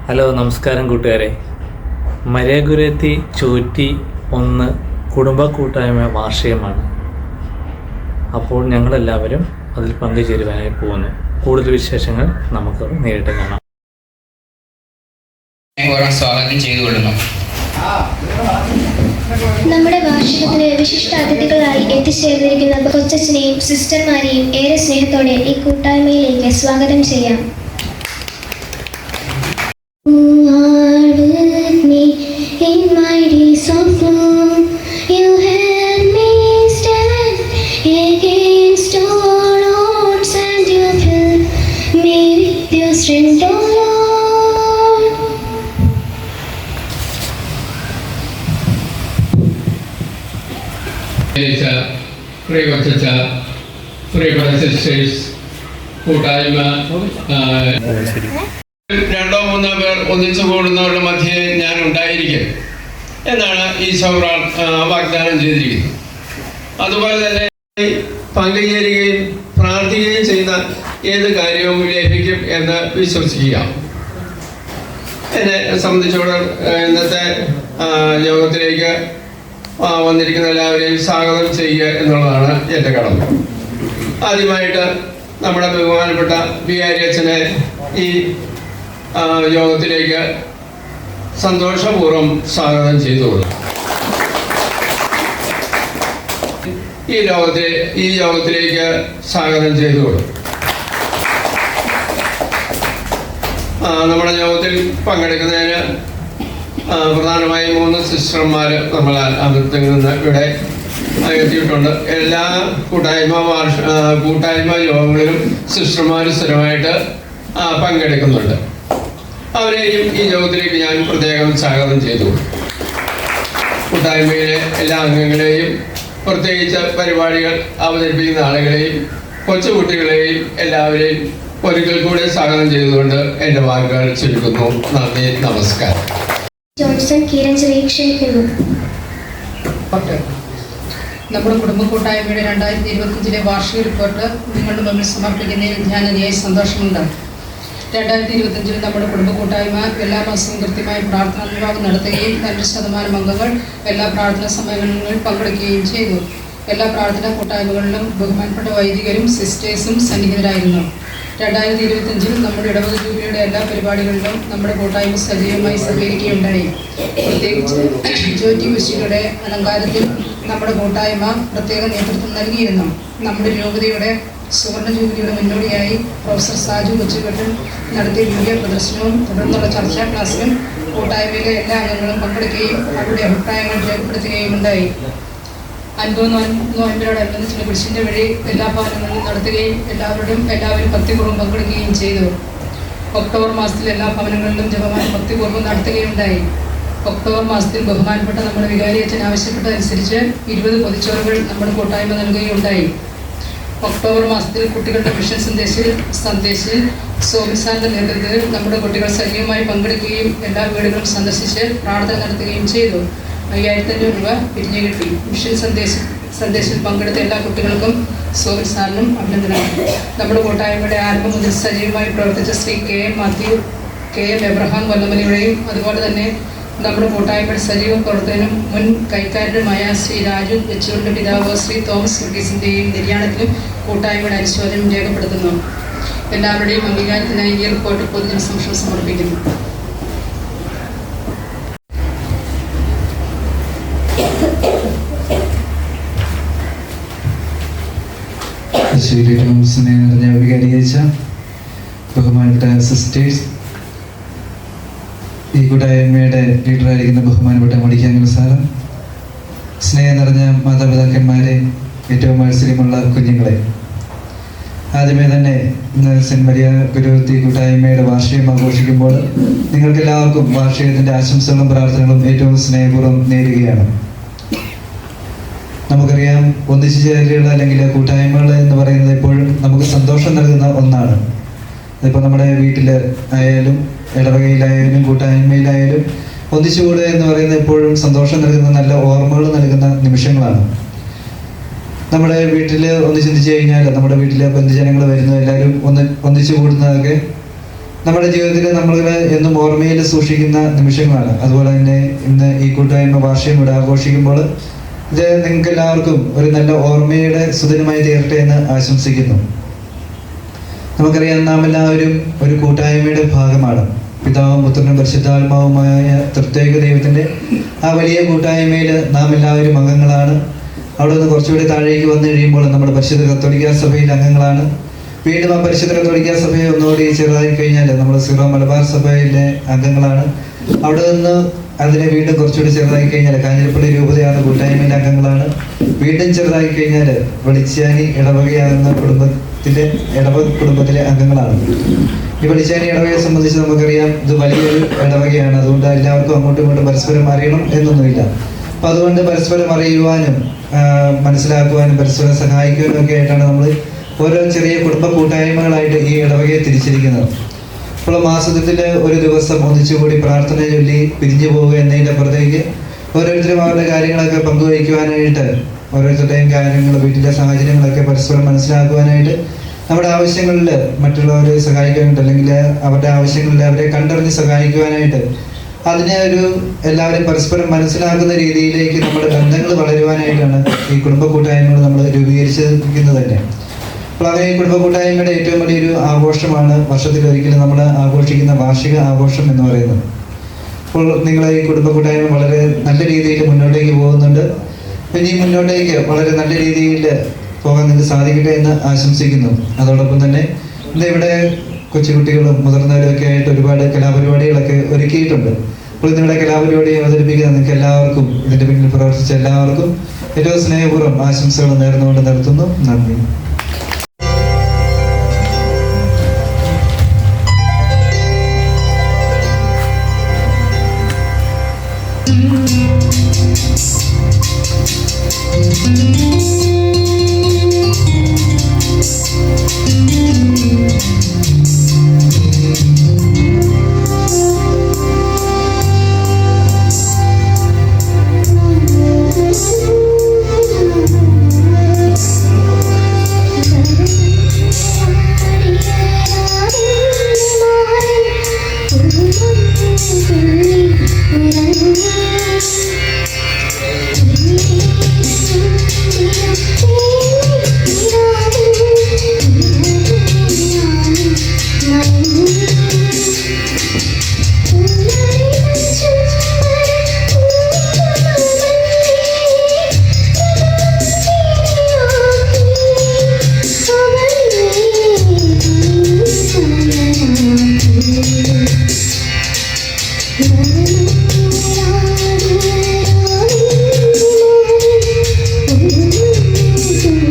Hello, നമസ്കാരം കൂട്ടുകാരെ. മരേഗുരത്തി ചോറ്റി 1 കുടുംബ കൂട്ടായ്മ വാർഷികമാണ്. അപ്പോൾ ഞങ്ങളെല്ലാവരും അതിൽ പങ്കുചേരുവാനായി പോകുന്നു. കൂടുതൽ വിശേഷങ്ങൾ നമുക്ക് നേരിട്ട് കാണാം. സ്വാഗതം ചെയ്തുകൊള്ളുന്നു. നമ്മുടെ വാർഷികത്തിന് വിശിഷ്ട അതിഥികളായി എത്തിച്ചേർന്നിരിക്കുന്ന കൊച്ചച്ഛനെയും സിസ്റ്റർമാരെയും ഏറെ സ്നേഹത്തോടെ ഈ കൂട്ടായ്മയിലേക്ക് സ്വാഗതം ചെയ്യാം. In my days of gloom, you help me stand against all odds, and you fill me with your strength, O Lord. പ്രിയപ്പെട്ട സിസ്റ്റേഴ്സ്, കൂട്ടായ്മ 2-3 പേർ ഒന്നിച്ചു കൂടുന്നവരുടെ മധ്യേ ഞാൻ ഉണ്ടായിരിക്കും എന്നാണ് ഈശോ വാഗ്ദാനം ചെയ്തിരിക്കുന്നത്. അതുപോലെ തന്നെ പങ്കുചേരുകയും പ്രാർത്ഥിക്കുകയും ചെയ്യുന്ന ഏത് കാര്യവും ലഭിക്കും എന്ന് വിശ്വസിക്കുക. എന്നെ സംബന്ധിച്ചോളം ഇന്നത്തെ യോഗത്തിലേക്ക് വന്നിരിക്കുന്ന എല്ലാവരെയും സ്വാഗതം ചെയ്യുക എന്നുള്ളതാണ് എൻ്റെ കടമ. ആദ്യമായിട്ട് നമ്മുടെ ബഹുമാനപ്പെട്ട വികാരി അച്ഛനെ ഈ യോഗത്തിലേക്ക് സന്തോഷപൂർവ്വം സ്വാഗതം ചെയ്തുകൊള്ളും. ഈ യോഗത്തിലേക്ക് സ്വാഗതം ചെയ്തുകൊള്ളും. നമ്മുടെ യോഗത്തിൽ പങ്കെടുക്കുന്നതിന് പ്രധാനമായും 3 സിസ്റ്റർമാർ നമ്മൾ അകത്ത് നിന്ന് ഇവിടെ എത്തിയിട്ടുണ്ട്. എല്ലാ കൂട്ടായ്മ യോഗങ്ങളിലും സിസ്റ്റർമാർ സ്ഥിരമായിട്ട് പങ്കെടുക്കുന്നുണ്ട്. അവരെയും ഈ യോഗത്തിലേക്ക് ഞാൻ പ്രത്യേകം സ്വാഗതം ചെയ്തു. കൂട്ടായ്മയിലെ എല്ലാ അംഗങ്ങളെയും, പ്രത്യേകിച്ച് പരിപാടികൾ അവതരിപ്പിക്കുന്ന ആളുകളെയും കൊച്ചുകുട്ടികളെയും എല്ലാവരെയും ഒരിക്കൽ കൂടെ സ്വാഗതം ചെയ്തുകൊണ്ട് എൻ്റെ വാക്കുകൾ ചുരുക്കുന്നു. നന്ദി, നമസ്കാരം. ജോൺസൺ കീരഞ്ചേരി ക്ഷണിക്കുന്നു. നമ്മുടെ കുടുംബ കൂട്ടായ്മയുടെ 2025 വാർഷിക റിപ്പോർട്ട് നിങ്ങളുടെ മുമ്പിൽ സമർപ്പിക്കുന്നതിൽ ഞാൻ അതിയായി സന്തോഷമുണ്ട്. 2025 നമ്മുടെ കുടുംബ കൂട്ടായ്മ എല്ലാ മാസവും കൃത്യമായി പ്രാർത്ഥനാ വിഭാഗം നടത്തുകയും 2% അംഗങ്ങൾ എല്ലാ പ്രാർത്ഥനാ സമ്മേളനങ്ങളിൽ പങ്കെടുക്കുകയും ചെയ്തു. എല്ലാ പ്രാർത്ഥനാ കൂട്ടായ്മകളിലും ബഹുമാനപ്പെട്ട വൈദികരും സിസ്റ്റേഴ്സും സന്നിഹിതരായിരുന്നു. 2025 നമ്മുടെ ഇടവക ജൂബിലിയുടെ എല്ലാ പരിപാടികളിലും നമ്മുടെ കൂട്ടായ്മ സജീവമായി സഹകരിക്കുകയുണ്ടായി. പ്രത്യേകിച്ച് ജ്യോതി കുശിയുടെ അലങ്കാരത്തിൽ നമ്മുടെ കൂട്ടായ്മ പ്രത്യേക നേതൃത്വം നൽകിയിരുന്നു. നമ്മുടെ രൂപതയുടെ സുവർണ ജൂബിലിയുടെ മുന്നോടിയായി പ്രൊഫസർ സാജു കൊച്ചുകെട്ടിൽ നടത്തിയ വീഡിയോ പ്രദർശനവും തുടർന്നുള്ള ചർച്ചാ ക്ലാസ്സിലും കൂട്ടായ്മയിലെ എല്ലാ അംഗങ്ങളും പങ്കെടുക്കുകയും അവരുടെ അഭിപ്രായങ്ങൾ രേഖപ്പെടുത്തുകയും ഉണ്ടായി. 50 നോയമ്പിനോടനുബന്ധിച്ചുള്ള കുരിശിൻ്റെ വഴി എല്ലാ ഭവനങ്ങളിലും നടത്തുകയും എല്ലാവരും ഭക്തിപൂർവ്വം പങ്കെടുക്കുകയും ചെയ്തു. ഒക്ടോബർ മാസത്തിൽ എല്ലാ ഭവനങ്ങളിലും ജപമാല ഭക്തിപൂർവ്വം നടത്തുകയുണ്ടായി. ഒക്ടോബർ മാസത്തിൽ ബഹുമാനപ്പെട്ട നമ്മുടെ വികാരി അച്ഛൻ ആവശ്യപ്പെട്ടതനുസരിച്ച് 20 പൊതിച്ചോറുകൾ നമ്മുടെ കൂട്ടായ്മ നൽകുകയുണ്ടായി. ഒക്ടോബർ മാസത്തിൽ കുട്ടികളുടെ മിഷൻ സന്ദേശിൽ സോമിസാറിൻ്റെ നേതൃത്വത്തിൽ നമ്മുടെ കുട്ടികൾ സജീവമായി പങ്കെടുക്കുകയും എല്ലാ വീടുകളും സന്ദർശിച്ച് പ്രാർത്ഥന നടത്തുകയും ചെയ്തു. 5500 രൂപ പിരിഞ്ഞു കിട്ടി. മിഷൻ സന്ദേശത്തിൽ പങ്കെടുത്ത എല്ലാ കുട്ടികൾക്കും സോമിസാറിനും അഭിനന്ദനങ്ങൾ. നമ്മുടെ കൂട്ടായ്മയുടെ ആരംഭം മുതൽ സജീവമായി പ്രവർത്തിച്ച ശ്രീ KM മാത്യു, KM എബ്രഹാം കൊല്ലമലയുടെയും അതുപോലെ തന്നെ നമ്മുടെ കൂട്ടായ്മയുടെ സജീവ പ്രവർത്തനം മുൻ കൈക്കാരനുമായ ശ്രീ രാജു വെച്ചൂരിൻ്റെ പിതാവ് ശ്രീ തോമസ് വർഗീസിൻ്റെയും നിര്യാണത്തിലും കൂട്ടായ്മയുടെ അനുശോചനം രേഖപ്പെടുത്തുന്നു. എല്ലാവരുടെയും അംഗീകാരത്തിനായി ഈ റിപ്പോർട്ട് പൊതുജന സമക്ഷം സമർപ്പിക്കുന്നു. വികാരിയച്ച ബഹുമാനപ്പെട്ട സിസ്റ്റേഴ്സ്, ഈ കൂട്ടായ്മയുടെ ലീഡറായിരിക്കുന്ന ബഹുമാനപ്പെട്ട മടിക്കാങ്ങൽ സാറ്, സ്നേഹം നിറഞ്ഞ മാതാപിതാക്കന്മാരെ, ഏറ്റവും വാത്സല്യമുള്ള കുഞ്ഞുങ്ങളെ, ആദ്യമേ തന്നെ ഇന്ന് സെൻറ്റ് മരിയ ഗുരുവത്തി കൂട്ടായ്മയുടെ വാർഷികം ആഘോഷിക്കുമ്പോൾ നിങ്ങൾക്കെല്ലാവർക്കും വാർഷികത്തിൻ്റെ ആശംസകളും പ്രാർത്ഥനകളും ഏറ്റവും സ്നേഹപൂർവ്വം നേരുകയാണ്. നമുക്കറിയാം, ഒന്നിച്ചു ചേരലുകൾ അല്ലെങ്കിൽ കൂട്ടായ്മകൾ എന്ന് പറയുന്നത് എപ്പോഴും നമുക്ക് സന്തോഷം നൽകുന്ന ഒന്നാണ്. അതിപ്പോൾ നമ്മുടെ വീട്ടിൽ ആയാലും ഇടവകയിലായാലും കൂട്ടായ്മയിലായാലും ഒന്നിച്ചുകൂടുക എന്ന് പറയുന്നത് എപ്പോഴും സന്തോഷം നൽകുന്ന, നല്ല ഓർമ്മകൾ നൽകുന്ന നിമിഷങ്ങളാണ്. നമ്മുടെ വീട്ടിൽ ഒന്ന് ചിന്തിച്ചു കഴിഞ്ഞാൽ നമ്മുടെ വീട്ടിലെ ബന്ധുജനങ്ങൾ വരുന്നു, എല്ലാവരും ഒന്നിച്ചു കൂടുന്നതൊക്കെ നമ്മുടെ ജീവിതത്തിൽ നമ്മൾ എന്നും ഓർമ്മയിൽ സൂക്ഷിക്കുന്ന നിമിഷങ്ങളാണ്. അതുപോലെ തന്നെ ഇന്ന് ഈ കൂട്ടായ്മ വാർഷികം ഇവിടെ ആഘോഷിക്കുമ്പോൾ ഇത് നിങ്ങൾക്ക് എല്ലാവർക്കും ഒരു നല്ല ഓർമ്മയുടെ സുദിനമായി തീരട്ടെ എന്ന് ആശംസിക്കുന്നു. നമുക്കറിയാം, നാം എല്ലാവരും ഒരു കൂട്ടായ്മയുടെ ഭാഗമാണ്. പിതാവും പുത്രനും പരിശുദ്ധാത്മാവുമായ തൃത്വൈക ദൈവത്തിൻ്റെ ആ വലിയ കൂട്ടായ്മയിൽ നാം എല്ലാവരും അംഗങ്ങളാണ്. അവിടെ നിന്ന് കുറച്ചുകൂടി താഴേക്ക് വന്നു കഴിയുമ്പോൾ നമ്മുടെ പരിശുദ്ധ കത്തോലിക്ക സഭയിൽ അംഗങ്ങളാണ്. വീണ്ടും ആ പരിശുദ്ധ കത്തോലിക്ക സഭയെ ഒന്നുകൂടി ചെറുതായി കഴിഞ്ഞാൽ നമ്മൾ സീറോ മലബാർ സഭയിലെ അംഗങ്ങളാണ്. അവിടെ നിന്ന് അതിനെ വീണ്ടും കുറച്ചുകൂടി ചെറുതായി കഴിഞ്ഞാൽ കാഞ്ഞിരപ്പള്ളി രൂപതയാകുന്ന കൂട്ടായ്മയിലെ അംഗങ്ങളാണ്. വീണ്ടും ചെറുതായി കഴിഞ്ഞാൽ വെളിച്ചാനി ഇടവകയാകുന്ന കുടുംബത്തിലെ അംഗങ്ങളാണ്. ഈ വെളിച്ചാനി ഇടവകയെ സംബന്ധിച്ച് നമുക്കറിയാം, ഇത് വലിയൊരു ഇടവകയാണ്. അതുകൊണ്ട് എല്ലാവർക്കും അങ്ങോട്ടും ഇങ്ങോട്ടും പരസ്പരം അറിയണം എന്നൊന്നുമില്ല. അപ്പം അതുകൊണ്ട് പരസ്പരം അറിയുവാനും മനസ്സിലാക്കുവാനും പരസ്പരം സഹായിക്കുവാനും ഒക്കെ ആയിട്ടാണ് നമ്മൾ ഓരോ ചെറിയ കുടുംബ കൂട്ടായ്മകളായിട്ട് ഈ ഇടവകയെ തിരിച്ചിരിക്കുന്നത്. അപ്പോൾ മാസത്തിൽ ഒരു ദിവസം ഒന്നിച്ചുകൂടി പ്രാർത്ഥന ചൊല്ലി പിരിഞ്ഞു പോവുക എന്നതിൻ്റെ അപ്പുറത്തേക്ക് ഓരോരുത്തരും അവരുടെ കാര്യങ്ങളൊക്കെ പങ്കുവയ്ക്കുവാനായിട്ട്, ഓരോരുത്തരുടെയും കാര്യങ്ങൾ, വീട്ടിലെ സാഹചര്യങ്ങളൊക്കെ പരസ്പരം മനസ്സിലാക്കുവാനായിട്ട്, നമ്മുടെ ആവശ്യങ്ങളിൽ മറ്റുള്ളവരെ സഹായിക്കാനായിട്ട്, അല്ലെങ്കിൽ അവരുടെ ആവശ്യങ്ങളിൽ അവരെ കണ്ടറിഞ്ഞ് സഹായിക്കുവാനായിട്ട്, അതിനെ എല്ലാവരും പരസ്പരം മനസ്സിലാക്കുന്ന രീതിയിലേക്ക് നമ്മുടെ ബന്ധങ്ങൾ വളരുവാനായിട്ടാണ് ഈ കുടുംബ കൂട്ടായ്മകൾ നമ്മൾ രൂപീകരിച്ചിരിക്കുന്നത് തന്നെ. അപ്പോൾ അങ്ങനെ ഈ കുടുംബ കൂട്ടായ്മയുടെ ഏറ്റവും വലിയൊരു ആഘോഷമാണ് വർഷത്തിലൊരിക്കലും നമ്മൾ ആഘോഷിക്കുന്ന വാർഷിക ആഘോഷം എന്ന് പറയുന്നത്. അപ്പോൾ നിങ്ങളെ ഈ കുടുംബ കൂട്ടായ്മ വളരെ നല്ല രീതിയിൽ മുന്നോട്ടേക്ക് പോകുന്നുണ്ട്. ഇനി മുന്നോട്ടേക്ക് വളരെ നല്ല രീതിയിൽ പോകാൻ നിങ്ങൾക്ക് സാധിക്കട്ടെ എന്ന് ആശംസിക്കുന്നു. അതോടൊപ്പം തന്നെ ഇന്ന് ഇവിടെ കൊച്ചുകുട്ടികളും മുതിർന്നവരും ഒക്കെ ആയിട്ട് ഒരുപാട് കലാപരിപാടികളൊക്കെ ഒരുക്കിയിട്ടുണ്ട്. അപ്പോൾ ഇന്നിവിടെ കലാപരിപാടി അവതരിപ്പിക്കുന്ന നിങ്ങൾക്ക് എല്ലാവർക്കും, ഇതിൻ്റെ പിന്നിൽ പ്രവർത്തിച്ച എല്ലാവർക്കും ഏറ്റവും സ്നേഹപൂർവ്വം ആശംസകൾ നേർന്നുകൊണ്ട് നിർത്തുന്നു. നന്ദി. Thank you.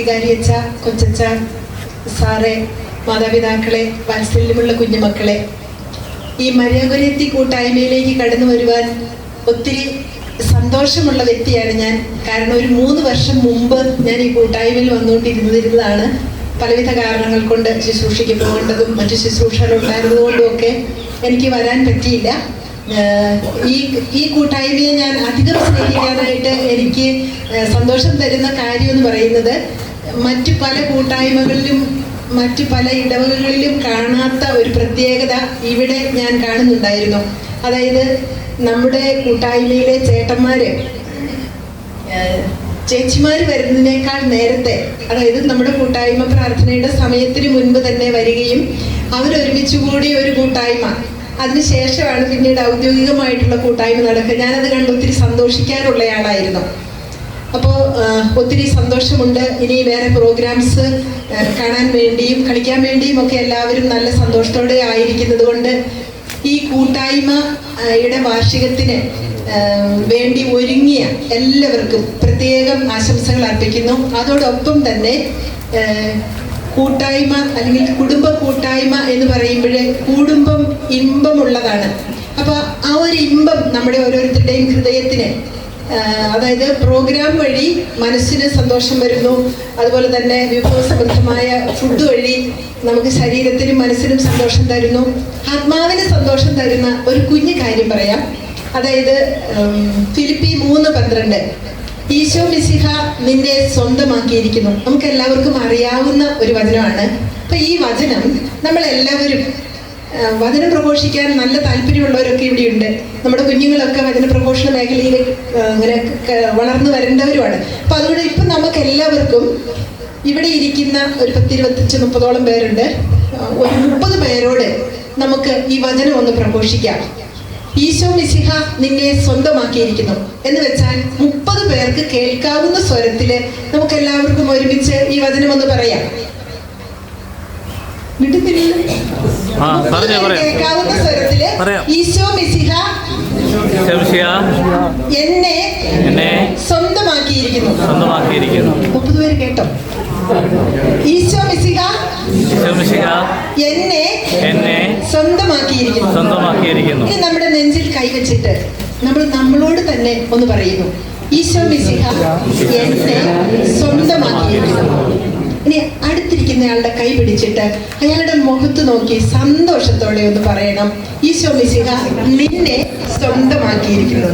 വികാരിയച്ച, കൊച്ചച്ച, സാറെ, മാതാപിതാക്കളെ, വാത്സല്യമുള്ള കുഞ്ഞുമക്കളെ, ഈ മര്യാഗുരത്തി കൂട്ടായ്മയിലേക്ക് കടന്നു വരുവാൻ ഒത്തിരി സന്തോഷമുള്ള വ്യക്തിയാണ് ഞാൻ. കാരണം ഒരു 3 വർഷം മുമ്പ് ഞാൻ ഈ കൂട്ടായ്മയിൽ വന്നുകൊണ്ടിരുന്നതാണ്. പലവിധ കാരണങ്ങൾ കൊണ്ട് ശുശ്രൂഷയ്ക്ക് പോകേണ്ടതും മറ്റു ശുശ്രൂഷകൾ ഉണ്ടായിരുന്നതുകൊണ്ടും ഒക്കെ എനിക്ക് വരാൻ പറ്റിയില്ല. ഈ കൂട്ടായ്മയെ ഞാൻ അധികം സ്നേഹിക്കാനായിട്ട് എനിക്ക് സന്തോഷം തരുന്ന കാര്യം എന്ന് പറയുന്നത്, മറ്റു പല കൂട്ടായ്മകളിലും മറ്റു പല ഇടവകകളിലും കാണാത്ത ഒരു പ്രത്യേകത ഇവിടെ ഞാൻ കാണുന്നുണ്ടായിരുന്നു. അതായത് നമ്മുടെ കൂട്ടായ്മയിലെ ചേച്ചിമാര് വരുന്നതിനേക്കാൾ നേരത്തെ, അതായത് നമ്മുടെ കൂട്ടായ്മ പ്രാർത്ഥനയുടെ സമയത്തിന് മുൻപ് തന്നെ വരികയും അവരൊരുമിച്ച് കൂടി ഒരു കൂട്ടായ്മ, അതിനുശേഷമാണ് പിന്നീട് ഔദ്യോഗികമായിട്ടുള്ള കൂട്ടായ്മ നടക്കുക. ഞാനത് കണ്ട് ഒത്തിരി സന്തോഷിക്കാറുള്ളയാളായിരുന്നു. അപ്പോൾ ഒത്തിരി സന്തോഷമുണ്ട്. ഇനി വേറെ പ്രോഗ്രാംസ് കാണാൻ വേണ്ടിയും കളിക്കാൻ വേണ്ടിയും ഒക്കെ എല്ലാവരും നല്ല സന്തോഷത്തോടെ ആയിരിക്കുന്നത് കൊണ്ട് ഈ കൂട്ടായ്മയുടെ വാർഷികത്തിന് വേണ്ടി ഒരുങ്ങിയ എല്ലാവർക്കും പ്രത്യേകം ആശംസകൾ അർപ്പിക്കുന്നു. അതോടൊപ്പം തന്നെ കൂട്ടായ്മ അല്ലെങ്കിൽ കുടുംബ കൂട്ടായ്മ എന്ന് പറയുമ്പോൾ കുടുംബം ഇമ്പമുള്ളതാണ്. അപ്പോൾ ആ ഒരു ഇമ്പം നമ്മുടെ ഓരോരുത്തരുടെയും ഹൃദയത്തിന്, അതായത് പ്രോഗ്രാം വഴി മനസ്സിന് സന്തോഷം വരുന്നു, അതുപോലെ തന്നെ വിഭവസമൃദ്ധമായ ഫുഡ് വഴി നമുക്ക് ശരീരത്തിനും മനസ്സിനും സന്തോഷം തരുന്നു, ആത്മാവിന് സന്തോഷം തരുന്ന ഒരു കുഞ്ഞു കാര്യം പറയാം. അതായത് ഫിലിപ്പി 3:12, ഈശോ മിശിഹ നിന്നെ സ്വന്തമാക്കിയിരിക്കുന്നു. നമുക്ക് എല്ലാവർക്കും അറിയാവുന്ന ഒരു വചനമാണ്. അപ്പൊ ഈ വചനം നമ്മളെല്ലാവരും വചനം പ്രഘോഷിക്കാൻ നല്ല താല്പര്യമുള്ളവരൊക്കെ ഇവിടെയുണ്ട്. നമ്മുടെ കുഞ്ഞുങ്ങളൊക്കെ വചന പ്രഘോഷണ മേഖലയിൽ ഇങ്ങനെ വളർന്നു വരേണ്ടവരുമാണ്. അപ്പൊ അതുകൊണ്ട് ഇപ്പം നമുക്ക് എല്ലാവർക്കും ഇവിടെ ഇരിക്കുന്ന ഒരു 10-25-30ഓളം പേരുണ്ട്. ഒരു 30 പേരോട് നമുക്ക് ഈ വചനം ഒന്ന് പ്രഘോഷിക്കാം. ഈശോ മിശിഹ നിന്നെ സ്വന്തമാക്കിയിരിക്കുന്നു എന്ന് വെച്ചാൽ 30 പേർക്ക് കേൾക്കാവുന്ന സ്വരത്തില് നമുക്ക് എല്ലാവർക്കും ഒരുമിച്ച് ഈ വചനം ഒന്ന് പറയാം. കേൾക്കാവുന്ന സ്വരത്തില് ഈശോ മിശിഹ എന്നെ സ്വന്തമാക്കിയിരിക്കുന്നു. 30 പേര് കേട്ടോ? ഈശോ മിശിഹ എന്നെ സ്വന്തമാക്കിയിരിക്കുന്നു. ഇനി നമ്മുടെ നെഞ്ചിൽ കൈവച്ചിട്ട് നമ്മളോട് തന്നെ ഒന്ന് പറയുന്നു, ഈശോ മിശിഹ എന്നെ സ്വന്തമാക്കിയിരിക്കുന്നു. ഇനി അടുത്തിരിക്കുന്നയാളുടെ കൈ പിടിച്ചിട്ട് അയാളുടെ മുഖത്ത് നോക്കി സന്തോഷത്തോടെ ഒന്ന് പറയണം, ഈശോ മിശിഹ നിന്നെ സ്വന്തമാക്കിയിരിക്കുന്നു.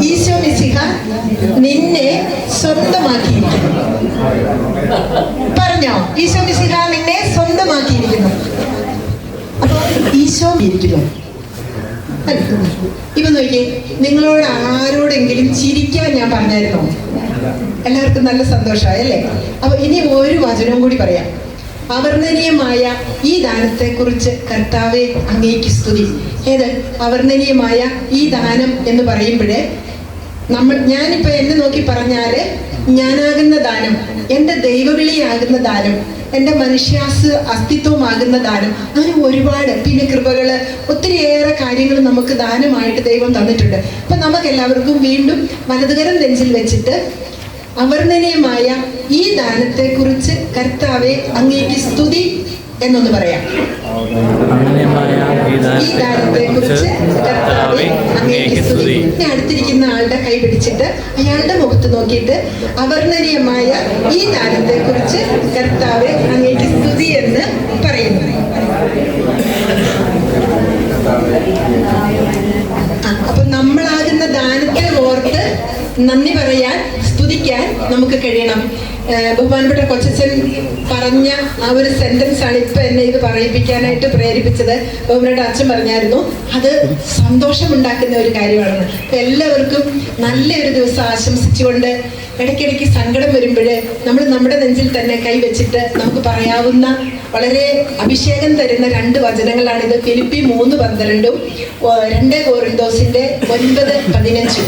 ഈശോ മിശിഹ നിന്നെ സ്വന്തമാക്കിയിരിക്കുന്നു. പറഞ്ഞോ, ഈശോ മിശിഹ നിന്നെ സ്വന്തമാക്കിയിരിക്കുന്നു. അപ്പൊ ഈശോ ഇരിക്കുന്നു. ഇപ്പൊ നോക്കിയേ, നിങ്ങളോട് ആരോടെങ്കിലും ചിരിക്കാൻ ഞാൻ പറഞ്ഞായിരുന്നോ? എല്ലാവർക്കും നല്ല സന്തോഷമായി അല്ലേ? അപ്പൊ ഇനി ഒരു വചനവും കൂടി പറയാം. അവർണ്ണനീയമായ ഈ ദാനത്തെ കുറിച്ച് കർത്താവെ അങ്ങേക്ക് സ്തുതി. ഏത് അവർണ്ണനീയമായ ഈ ദാനം എന്ന് പറയുമ്പോഴേ ഞാനിപ്പോ എന്നെ നോക്കി പറഞ്ഞാല് ഞാനാകുന്ന ദാനം, എൻ്റെ ദൈവവിളിയാകുന്ന ദാനം, എൻ്റെ അസ്തിത്വമാകുന്ന ദാനം, അങ്ങനെ ഒരുപാട് പിന്നെ കൃപകള്, ഒത്തിരിയേറെ കാര്യങ്ങൾ നമുക്ക് ദാനമായിട്ട് ദൈവം തന്നിട്ടുണ്ട്. അപ്പൊ നമുക്ക് എല്ലാവർക്കും വീണ്ടും വലതുകരം നെഞ്ചിൽ വെച്ചിട്ട് അവർണ്ണനീയമായ ഈ ദാനത്തെ കുറിച്ച് കർത്താവെ അങ്ങേക്ക് സ്തുതി എന്നൊന്ന് പറയാം. ഈ ദാനത്തെ കുറിച്ച് കർത്താവെ അങ്ങേക്ക് സ്തുതി. അടുത്തിരിക്കുന്ന ആളുടെ കൈ പിടിച്ചിട്ട് അയാളുടെ മുഖത്ത് നോക്കിയിട്ട് അവർണ്ണനീയമായ ഈ ദാനത്തെ കുറിച്ച് കർത്താവെ അങ്ങേക്ക് സ്തുതി എന്ന് പറയുന്നു. അപ്പൊ നമ്മളാകുന്ന ദാനത്തെ ഓർത്ത് നന്ദി പറയാൻ, സ്തുതിക്കാൻ നമുക്ക് കഴിയണം. ബഹുമാനപ്പെട്ട കൊച്ചച്ഛൻ പറഞ്ഞ ആ ഒരു സെന്റൻസ് ആണ് ഇപ്പൊ എന്നെ ഇത് പറയിപ്പിക്കാനായിട്ട് പ്രേരിപ്പിച്ചത്. ബഹുമാനപ്പെട്ട അച്ഛൻ പറഞ്ഞായിരുന്നു അത് സന്തോഷമുണ്ടാക്കുന്ന ഒരു കാര്യമാണെന്ന്. അപ്പൊ എല്ലാവർക്കും നല്ലൊരു ദിവസം ആശംസിച്ചുകൊണ്ട്, ഇടയ്ക്കിടയ്ക്ക് സങ്കടം വരുമ്പോൾ നമ്മൾ നമ്മുടെ നെഞ്ചിൽ തന്നെ കൈവച്ചിട്ട് നമുക്ക് പറയാവുന്ന വളരെ അഭിഷേകം തരുന്ന 2 വചനങ്ങളാണിത്. ഫിലിപ്പി 3:12 2 കോറിന്തോസിന്റെ 9:15.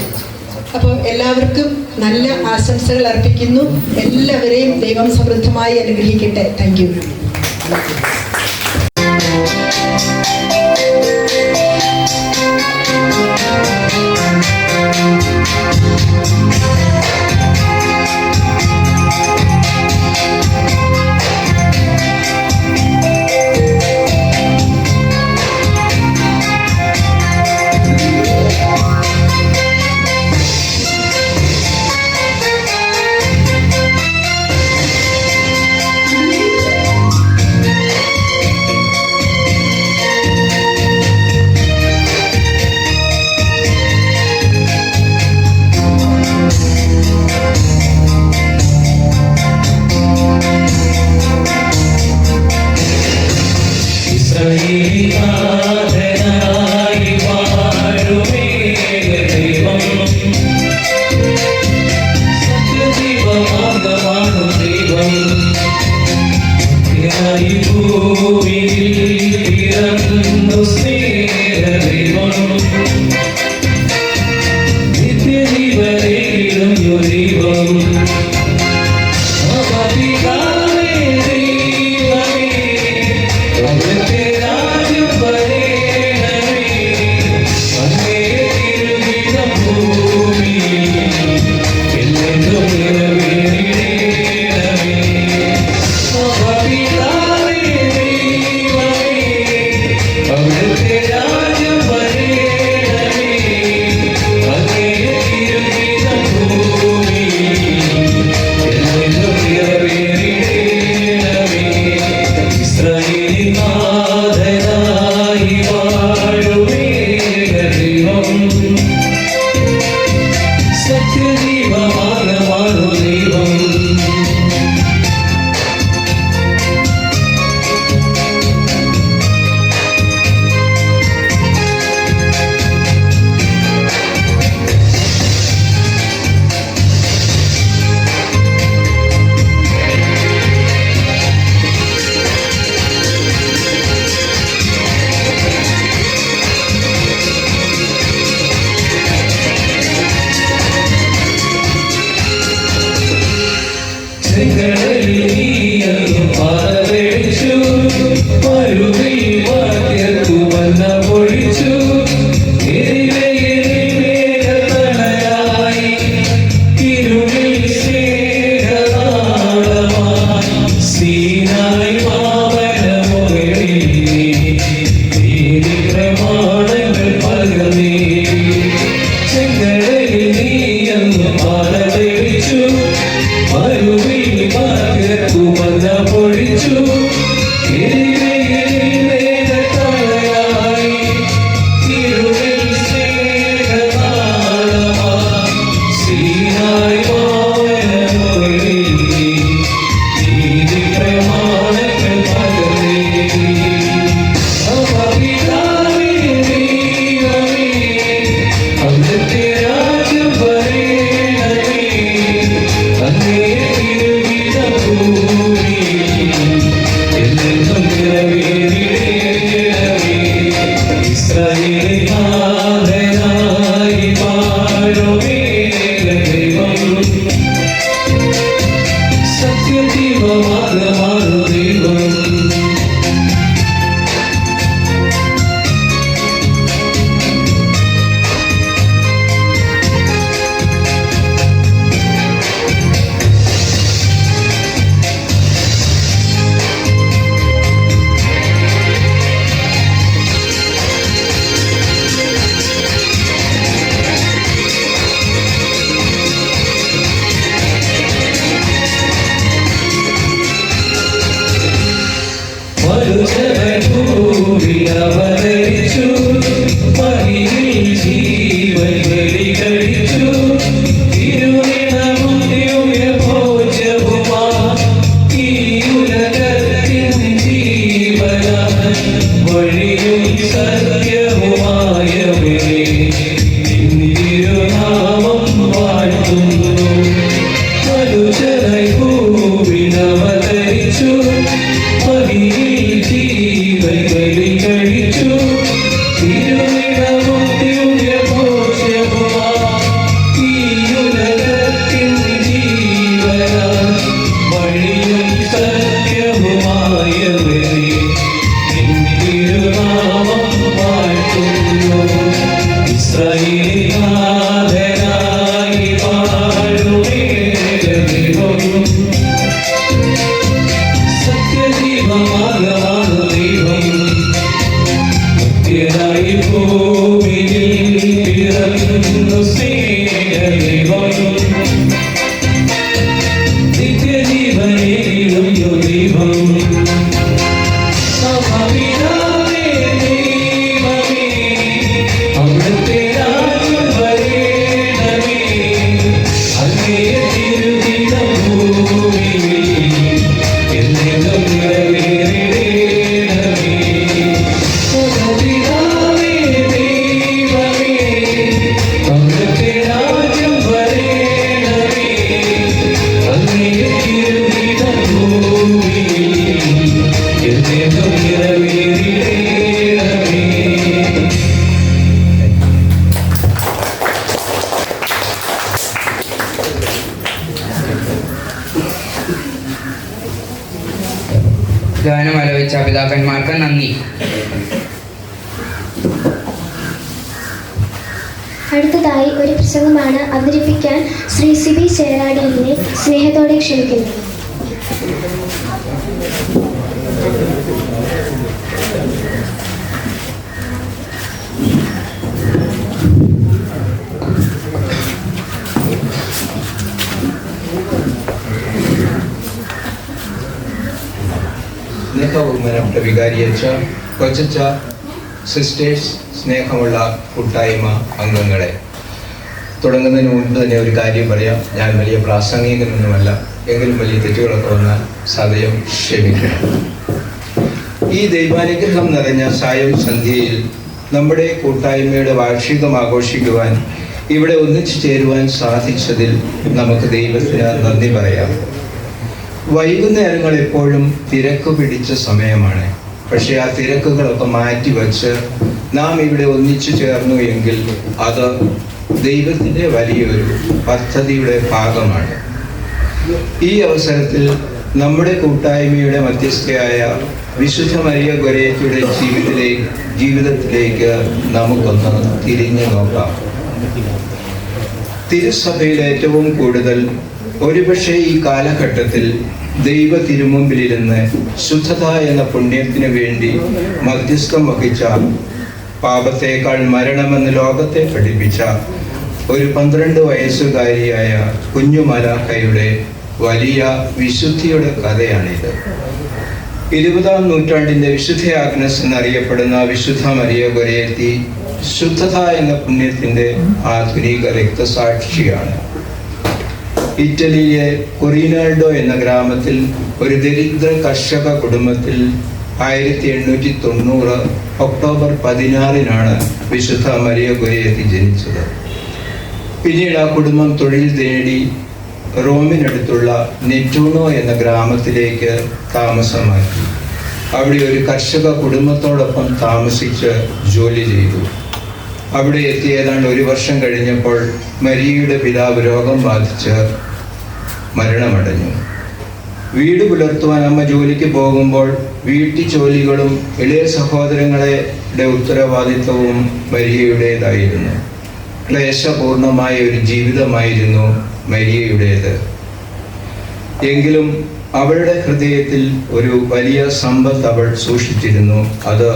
അപ്പോൾ എല്ലാവർക്കും നല്ല ആശംസകൾ അർപ്പിക്കുന്നു. എല്ലാവരെയും ദൈവം സമൃദ്ധമായി അനുഗ്രഹിക്കട്ടെ. Thank you. നിത്യജീവനേകിടും ദൈവം പിതാവേ ദൈവമേ അവിടുത്തെ രാജ്യം വരേണമേ അങ്ങേ തിരുഹിതം ഭൂമിയിൽ എന്നെന്നും നിറവേറിടേണമേ പിതാവേ ദൈവമേ അവിടുത്തെ രാജ്യം വരേണമേ അങ്ങേ തിരുഹിതം ഭൂമിയിൽ എന്നെന്നും നിറവേറിടേണമേ ഇസ്രായേലിൻ നാഥനായി വാഴുമേക ദൈവം സത്യദൈവമാർഗ്ഗമാണു ദൈവം ചെങ്കടലിൽ നീയങ്ങു പാറവെച്ചു മരുവിൽ വാക്യർക്കു മന്ന പൊഴിച്ചു എരിവയിൽ മേഘതണലായി ഇരുളിൽ സ്നേഹനാളമായി സീനായി പാവനമുകളിൽ നീതി പ്രമാണങ്ങൾ പകർന്നേ ചെങ്കടലിൽ നീയങ്ങു പാറവെച്ചു മരുവിൽ വാക്യർക്കു മന്ന പൊഴിച്ചു എരിവയിൽ മേഘതണലായി ഇരുളിൽ സ്നേഹനാളമായി സീനായി പാവനമുകളിൽ നീതി പ്രമാണങ്ങൾ പകർന്നേ പിതാവേ ദൈവമേ അവിടുത്തെ രാജ്യം വരേണമേ അങ്ങേ തിരുഹിതം ഭൂമിയിൽ എന്നെന്നും നിറവേറിടേണമേ ഇസ്രായേലിൻ നാഥനായി വാഴുമേക ദൈവം സത്യദൈവമാർഗ്ഗമാണു ദൈവം മരുജനഭൂമിയിൽ അവതരിച്ചു മഹിയിൽ ജീവൻ ബലി കഴിച്ചു തിരുനിണവും ദിവ്യഭോജവുമായി ഈ ഉലകത്തിൻ ജീവനായി വഴിയും സത്യവുമായവരെ നിൻ തിരുനാമം വാഴ്ത്തുന്നു മരുജനായി ഭൂമിയിൽ അവതരിച്ചു മഹിയിൽ ജീവൻ ബലി കഴിച്ചു തിരുനിണവും ദിവ്യഭോജവുമായി ഈ ഉലകത്തിൻ ജീവനായി വഴിയും സത്യവുമായവരെ നിൻ തിരുനാമം വാഴ്ത്തുന്നു ഇസ്രായേലിൻ നാഥനായി വാഴുമേക ദൈവം സത്യദൈവമാർഗ്ഗമാണു ദൈവം നിത്യനായി ഭൂമിയിൽ പിറന്നു സ്നേഹദൈവം നിത്യജീവനേകിടും ദൈവം പിതാവേ ദൈവമേ അവിടുത്തെ രാജ്യം വരേണമേ അങ്ങേ തിരുഹിതം ഭൂമിയിൽ എന്നെന്നും നിറവേറിടേണമേ പിതാവേ ദൈവമേ അവിടുത്തെ രാജ്യം വരേണമേ ഗാനം ആലപിച്ച പിതാക്കന്മാർക്ക് നന്ദി. അടുത്തതായി ഒരു പ്രസംഗമാണ് അവതരിപ്പിക്കാൻ ശ്രീ സിബി ചേരാടിയെ സ്നേഹത്തോടെ ക്ഷണിക്കുന്നു. സ്നേഹബഹുമാനപ്പെട്ട വികാരിയച്ച, കൊച്ചച്ച, സിസ്റ്റേഴ്സ്, സ്നേഹമുള്ള കൂട്ടായ്മ അംഗങ്ങളെ, തുടങ്ങുന്നതിന് മുൻപ് തന്നെ ഒരു കാര്യം പറയാം. ഞാൻ വലിയ പ്രാസംഗികനൊന്നുമല്ല, എങ്കിലും വലിയ തെറ്റുകളൊക്കെ വന്നാൽ സദയം ക്ഷമിക്കണം. ഈ ദൈവാനുഗ്രഹം നിറഞ്ഞ സായം സന്ധ്യയിൽ നമ്മുടെ കൂട്ടായ്മയുടെ വാർഷികം ആഘോഷിക്കുവാൻ ഇവിടെ ഒന്നിച്ചു ചേരുവാൻ സാധിച്ചതിൽ നമുക്ക് ദൈവത്തിന് നന്ദി പറയാം. വൈകുന്നേരങ്ങൾ എപ്പോഴും തിരക്ക് പിടിച്ച സമയമാണ്. പക്ഷേ ആ തിരക്കുകളൊക്കെ മാറ്റിവെച്ച് നാം ഇവിടെ ഒന്നിച്ചു ചേർന്നു എങ്കിൽ അത് ദൈവത്തിൻ്റെ വലിയൊരു പദ്ധതിയുടെ ഭാഗമാണ്. ഈ അവസരത്തിൽ നമ്മുടെ കൂട്ടായ്മയുടെ മധ്യസ്ഥയായ വിശുദ്ധ മരിയ ഗൊരേത്തിയുടെ ജീവിതത്തിലേക്ക് നമുക്കൊന്ന് തിരിഞ്ഞു നോക്കാം. തിരുസഭയിൽ ഏറ്റവും കൂടുതൽ ഒരുപക്ഷെ ഈ കാലഘട്ടത്തിൽ ദൈവ തിരുമുമ്പിലിരുന്ന് ശുദ്ധത എന്ന പുണ്യത്തിനു വേണ്ടി മധ്യസ്ഥം വഹിച്ച, പാപത്തേക്കാൾ മരണമെന്ന് ലോകത്തെ പഠിപ്പിച്ച ഒരു 12 വയസ്സുകാരിയായ കുഞ്ഞു മലാഖയുടെ വലിയ വിശുദ്ധിയുടെ കഥയാണിത്. 20-ാം നൂറ്റാണ്ടിൻ്റെ വിശുദ്ധ ആഗ്നസ് എന്നറിയപ്പെടുന്ന വിശുദ്ധ മരിയ ഗൊരേത്തി ശുദ്ധത എന്ന പുണ്യത്തിൻ്റെ ആധുനിക രക്തസാക്ഷിയാണ്. ഇറ്റലിയിലെ കൊറിനാൾഡോ എന്ന ഗ്രാമത്തിൽ ഒരു ദരിദ്ര കർഷക കുടുംബത്തിൽ 1890 ഒക്ടോബർ 16-നാണ് വിശുദ്ധ മരിയ ഗൊരേത്തി ജനിച്ചത്. പിന്നീട് ആ കുടുംബം തൊഴിൽ നേടി റോമിനടുത്തുള്ള നെറ്റൂണോ എന്ന ഗ്രാമത്തിലേക്ക് താമസമാക്കി. അവിടെ ഒരു കർഷക കുടുംബത്തോടൊപ്പം താമസിച്ച് ജോലി ചെയ്തു. അവിടെ എത്തി ഏതാണ്ട് 1 വർഷം കഴിഞ്ഞപ്പോൾ മരിയയുടെ പിതാവ് രോഗം ബാധിച്ച് മരണമടഞ്ഞു. വീട് പുലർത്തുവാൻ അമ്മ ജോലിക്ക് പോകുമ്പോൾ വീട്ടു ജോലികളും ഇളയ സഹോദരങ്ങളുടെ ഉത്തരവാദിത്വവും മരിയയുടേതായിരുന്നു. ക്ലേശപൂർണമായ ഒരു ജീവിതമായിരുന്നു മരിയയുടേത്. എങ്കിലും അവളുടെ ഹൃദയത്തിൽ ഒരു വലിയ സമ്പത്ത് അവൾ സൂക്ഷിച്ചിരുന്നു. അത്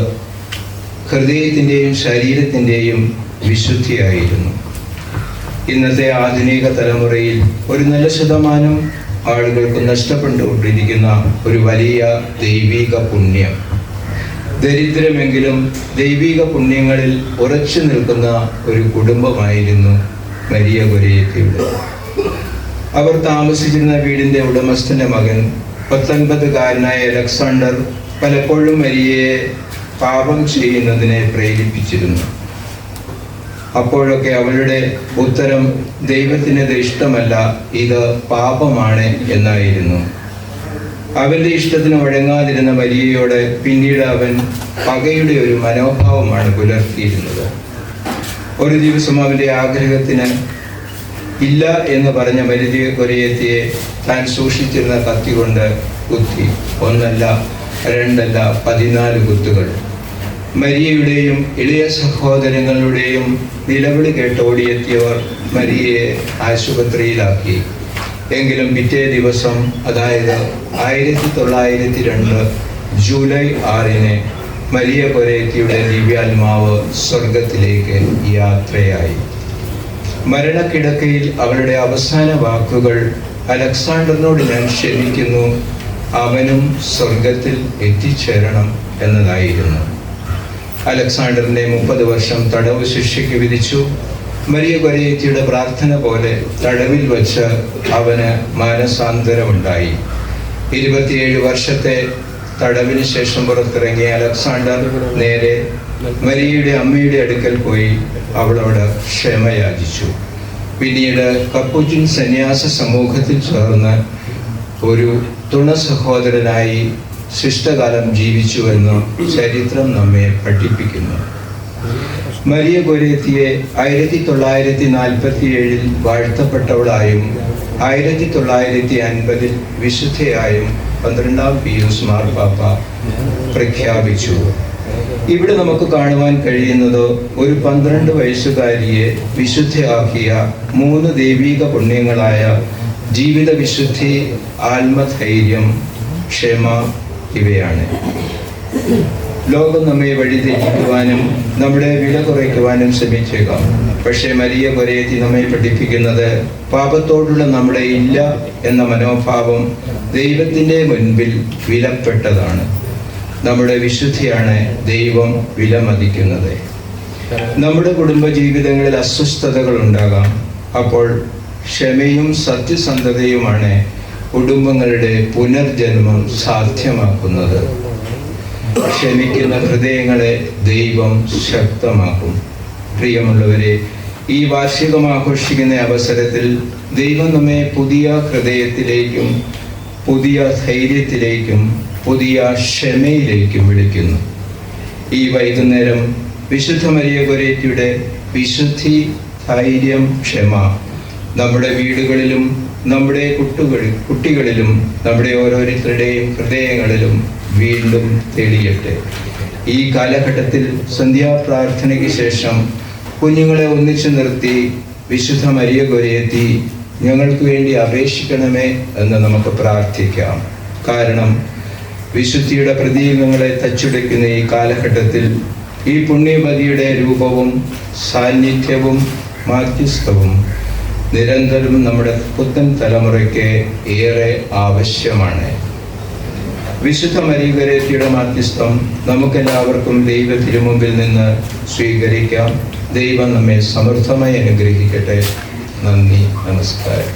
ഹൃദയത്തിൻ്റെയും ശരീരത്തിൻ്റെയും വിശുദ്ധിയായിരുന്നു. ഇന്നത്തെ ആധുനിക തലമുറയിൽ ഒരു നല്ല ശതമാനം ആളുകൾക്ക് നഷ്ടപ്പെട്ടുകൊണ്ടിരിക്കുന്ന ഒരു വലിയ ദൈവിക പുണ്യം. ദരിദ്രമെങ്കിലും ദൈവിക പുണ്യങ്ങളിൽ ഉറച്ചു നിൽക്കുന്ന ഒരു കുടുംബമായിരുന്നു മരിയ ഗൊരേത്തിയുടെ. അവർ താമസിച്ചിരുന്ന വീടിൻ്റെ ഉടമസ്ഥൻ്റെ മകൻ 19-കാരനായ അലക്സാണ്ടർ പലപ്പോഴും മരിയയെ പാപം ചെയ്യുന്നതിനെ പ്രേരിപ്പിച്ചിരുന്നു. അപ്പോഴൊക്കെ അവളുടെ ഉത്തരം ദൈവത്തിനത് ഇഷ്ടമല്ല, ഇത് പാപമാണ് എന്നായിരുന്നു. അവൻ്റെ ഇഷ്ടത്തിന് വഴങ്ങാതിരുന്ന മരിയയോട് പിന്നീട് അവൻ പകയുടെ ഒരു മനോഭാവമാണ് പുലർത്തിയിരുന്നത്. ഒരു ദിവസം അവൻ്റെ ആഗ്രഹത്തിന് ഇല്ല എന്ന് പറഞ്ഞ മരിയ ഗൊരേത്തിയെ താൻ സൂക്ഷിച്ചിരുന്ന കത്തി കൊണ്ട് കുത്തി. 1 അല്ല 2 അല്ല 14 കുത്തുകൾ. മരിയയുടെയും ഇളയ സഹോദരങ്ങളുടെയും നിലവിളി കേട്ട് ഓടിയെത്തിയവർ മരിയയെ ആശുപത്രിയിലാക്കി. എങ്കിലും പിറ്റേ ദിവസം, അതായത് 1902 ജൂലൈ 6-ന് മരിയ ഗൊരേത്തിയുടെ ദിവ്യാത്മാവ് സ്വർഗത്തിലേക്ക് യാത്രയായി. മരണക്കിടക്കയിൽ അവളുടെ അവസാന വാക്കുകൾ അലക്സാണ്ടറിനോട് ഞാൻ ക്ഷമിക്കുന്നു, അവനും സ്വർഗത്തിൽ എത്തിച്ചേരണം എന്നതായിരുന്നു. അലക്സാണ്ടറിനെ 30 വർഷം തടവ് ശിക്ഷയ്ക്ക് വിധിച്ചു. മരിയ ഗൊരേത്തിയുടെ പ്രാർത്ഥന പോലെ തടവിൽ വച്ച് അവന് മാനസാന്തരമുണ്ടായി. 27 വർഷത്തെ തടവിന് ശേഷം പുറത്തിറങ്ങിയ അലക്സാണ്ടർ നേരെ മരിയയുടെ അമ്മയുടെ അടുക്കൽ പോയി അവളോട് ക്ഷമയാചിച്ചു. പിന്നീട് കപ്പുച്ചിൻ സന്യാസ സമൂഹത്തിൽ ചേർന്ന് ഒരു തുണ സഹോദരനായി ശിഷ്ടകാലം ജീവിച്ചുവെന്ന് ചരിത്രം നമ്മെ പഠിപ്പിക്കുന്നു. മരിയ ഗൊരേത്തിയെ 1947 വാഴ്ത്തപ്പെട്ടവളായും 1950 വിശുദ്ധയായും 12-ാം പിയൂസ് മാർപ്പാപ്പ പ്രഖ്യാപിച്ചു. ഇവിടെ നമുക്ക് കാണുവാൻ കഴിയുന്നത് ഒരു 12 വയസ്സുകാരിയെ വിശുദ്ധയാക്കിയ 3 ദൈവിക പുണ്യങ്ങളായ ജീവിത വിശുദ്ധി, ആത്മധൈര്യം, ക്ഷമ ഇവയാണ്. ലോകം നമ്മെ വഴിതെറ്റിക്കുവാനും നമ്മുടെ വില കുറയ്ക്കുവാനും ശ്രമിച്ചേക്കാം. പക്ഷേ മരിയ കൊരേത്തി നമ്മെ പഠിപ്പിക്കുന്നത് പാപത്തോടുള്ള നമ്മുടെ ഇല്ല എന്ന മനോഭാവം ദൈവത്തിൻ്റെ മുൻപിൽ വിലപ്പെട്ടതാണ്. നമ്മുടെ വിശുദ്ധിയാണ് ദൈവം വിലമതിക്കുന്നത്. നമ്മുടെ കുടുംബ ജീവിതങ്ങളിൽ അസ്വസ്ഥതകൾ ഉണ്ടാകാം. അപ്പോൾ ക്ഷമയും സത്യസന്ധതയുമാണ് കുടുംബങ്ങളുടെ പുനർജന്മം സാധ്യമാക്കുന്നത്. ക്ഷമിക്കുന്ന ഹൃദയങ്ങളെ ദൈവം ശക്തമാക്കും. പ്രിയമുള്ളവരെ, ഈ വാർഷികം ആഘോഷിക്കുന്ന അവസരത്തിൽ ദൈവം നമ്മെ പുതിയ ഹൃദയത്തിലേക്കും പുതിയ ധൈര്യത്തിലേക്കും പുതിയ ക്ഷമയിലേക്കും വിളിക്കുന്നു. ഈ വൈകുന്നേരം വിശുദ്ധ മരിയ കൊരേത്തിയുടെ വിശുദ്ധി, ധൈര്യം, ക്ഷമ നമ്മുടെ വീടുകളിലും നമ്മുടെ കുട്ടികളിലും നമ്മുടെ ഓരോരുത്തരുടെയും ഹൃദയങ്ങളിലും വീണ്ടും തെളിയട്ടെ. ഈ കാലഘട്ടത്തിൽ സന്ധ്യാപ്രാർത്ഥനയ്ക്ക് ശേഷം കുഞ്ഞുങ്ങളെ ഒന്നിച്ചു നിർത്തി വിശുദ്ധ മരിയ കൊരേത്തി ഞങ്ങൾക്ക് വേണ്ടി അപേക്ഷിക്കണമേ എന്ന് നമുക്ക് പ്രാർത്ഥിക്കാം. കാരണം വിശുദ്ധിയുടെ പ്രതീകങ്ങളെ തച്ചുടയ്ക്കുന്ന ഈ കാലഘട്ടത്തിൽ ഈ പുണ്യമതിയുടെ രൂപവും സാന്നിധ്യവും മാധ്യസ്ഥവും നിരന്തരം നമ്മുടെ പുത്തൻ തലമുറയ്ക്ക് ഏറെ ആവശ്യമാണ്. വിശുദ്ധ മരിയ കൊരേത്തിയുടെ മാധ്യസ്ഥം നമുക്കെല്ലാവർക്കും ദൈവ തിരുമുമ്പിൽ നിന്ന് സ്വീകരിക്കാം. ദൈവം നമ്മെ സമൃദ്ധമായി അനുഗ്രഹിക്കട്ടെ. നന്ദി, നമസ്കാരം.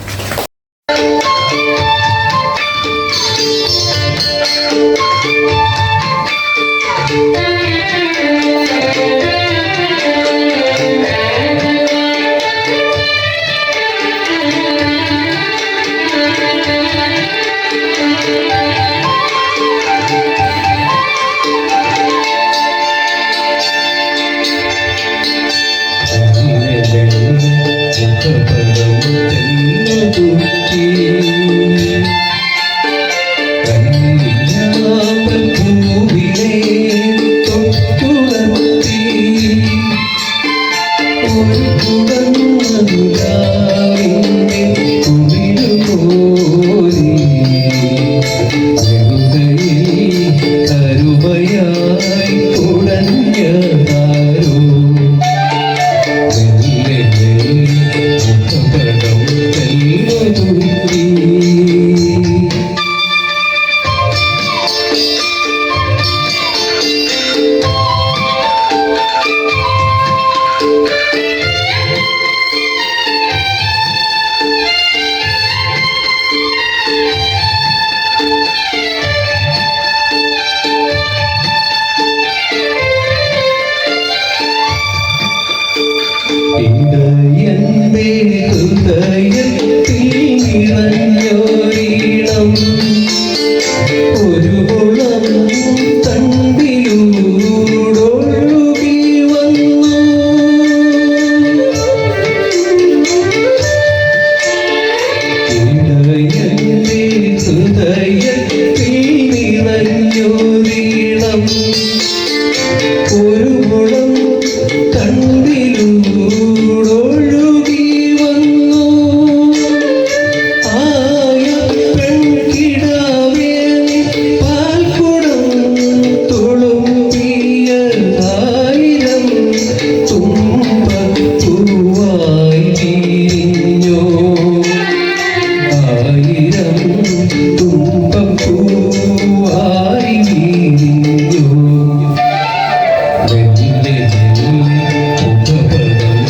നെഞ്ചിലെ മുഖപടം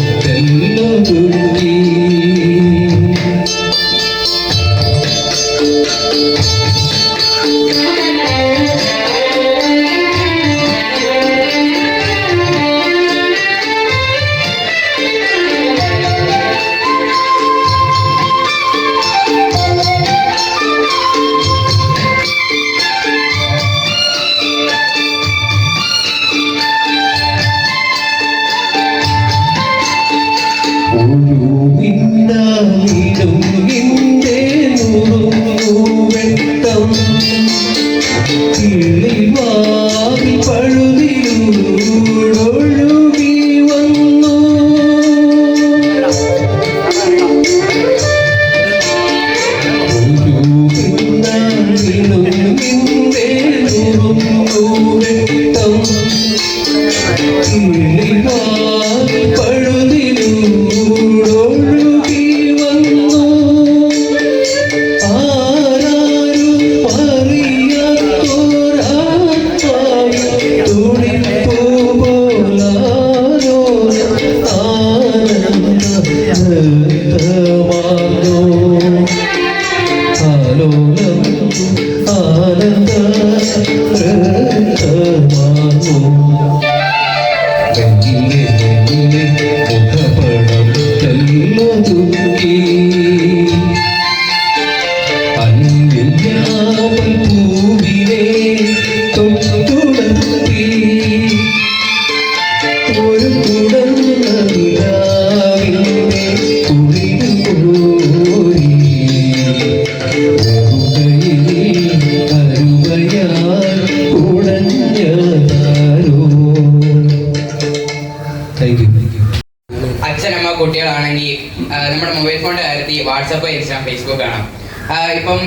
പഴുതിലൂടൊഴുകി വന്നു ആരാരും അറിയാത്തോരാത്മാവിൻ തുടിപ്പു പോലാരോ ആനന്ദമാർന്നു ആലോലം ആനന്ദമാർന്നു മുഖപടം തെല്ലതുക്കി അന്യയാമൽ പൂവിനെ തൊട്ടുടത്തി ഒരു കുടന്നിലാവിന്റെ കുളിരുപോരി അരുവയാൽ ഉടഞ്ഞതാരോ. Thank you. അച്ഛനമ്മ കുട്ടികളാണെങ്കിൽ നമ്മുടെ മൊബൈൽ ഫോണിന്റെ കാര്യത്തിൽ വാട്സപ്പ്, ഇൻസ്റ്റാഗ്രാം, ഫേസ്ബുക്ക് ആണ്. ഇപ്പം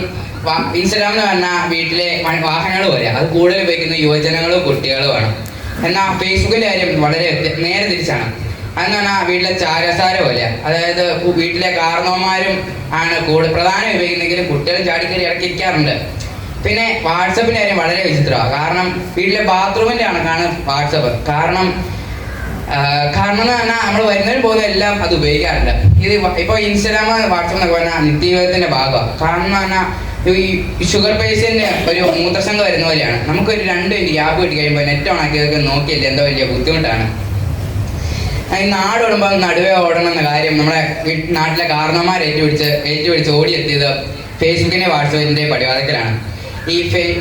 ഇൻസ്റ്റാഗ്രാം എന്ന് പറഞ്ഞാൽ വീട്ടിലെ വാഹനങ്ങൾ പോലെ അത് കൂടുതൽ ഉപയോഗിക്കുന്ന യുവജനങ്ങളും കുട്ടികളുമാണ്. എന്നാൽ ഫേസ്ബുക്കിന്റെ കാര്യം വളരെ നേരെ തിരിച്ചാണ്. അതെന്ന് പറഞ്ഞാൽ വീട്ടിലെ ചാരസാര പോലെ, അതായത് വീട്ടിലെ കാരണവന്മാരും ആണ് കൂടുതൽ പ്രധാനം ഉപയോഗിക്കുന്നെങ്കിലും കുട്ടികളും ചാടിക്കറി ഇറക്കിയിരിക്കാറുണ്ട്. പിന്നെ വാട്സപ്പിന്റെ കാര്യം വളരെ വിചിത്രമാണ്. കാരണം വീട്ടിലെ ബാത്റൂമിന്റെ കണക്കാണ് വാട്സപ്പ്. കാരണം എന്ന് പറഞ്ഞാൽ നമ്മൾ വരുന്നതിന് പോകുന്ന എല്ലാം അത് ഉപയോഗിക്കാറുണ്ട്. ഇത് ഇപ്പോൾ ഇൻസ്റ്റാഗ്രാം, വാട്സപ്പ് എന്നൊക്കെ പറഞ്ഞാൽ നിത്യജീവിതത്തിന്റെ ഭാഗമാണ്. കാരണം എന്ന് പറഞ്ഞാൽ ഈ ഷുഗർ പേഷ്യന്റ് ഒരു മൂത്രസംഘം വരുന്ന പോലെയാണ്. നമുക്കൊരു 2 മിനിറ്റ് ഗ്യാപ്പ് കിട്ടി കഴിയുമ്പോൾ നെറ്റ് ഓൺ ആക്കിയതൊക്കെ നോക്കിയില്ല, എന്തോ വലിയ ബുദ്ധിമുട്ടാണ്. ഈ നാട് ഓടുമ്പോൾ നടുവേ ഓടണം എന്ന കാര്യം നമ്മുടെ നാട്ടിലെ കാരണവന്മാർ ഏറ്റുപിടിച്ച് ഓടിയെത്തിയത് ഫേസ്ബുക്കിന്റെ വാട്സപ്പിന്റെ പടിവാദത്തിലാണ്.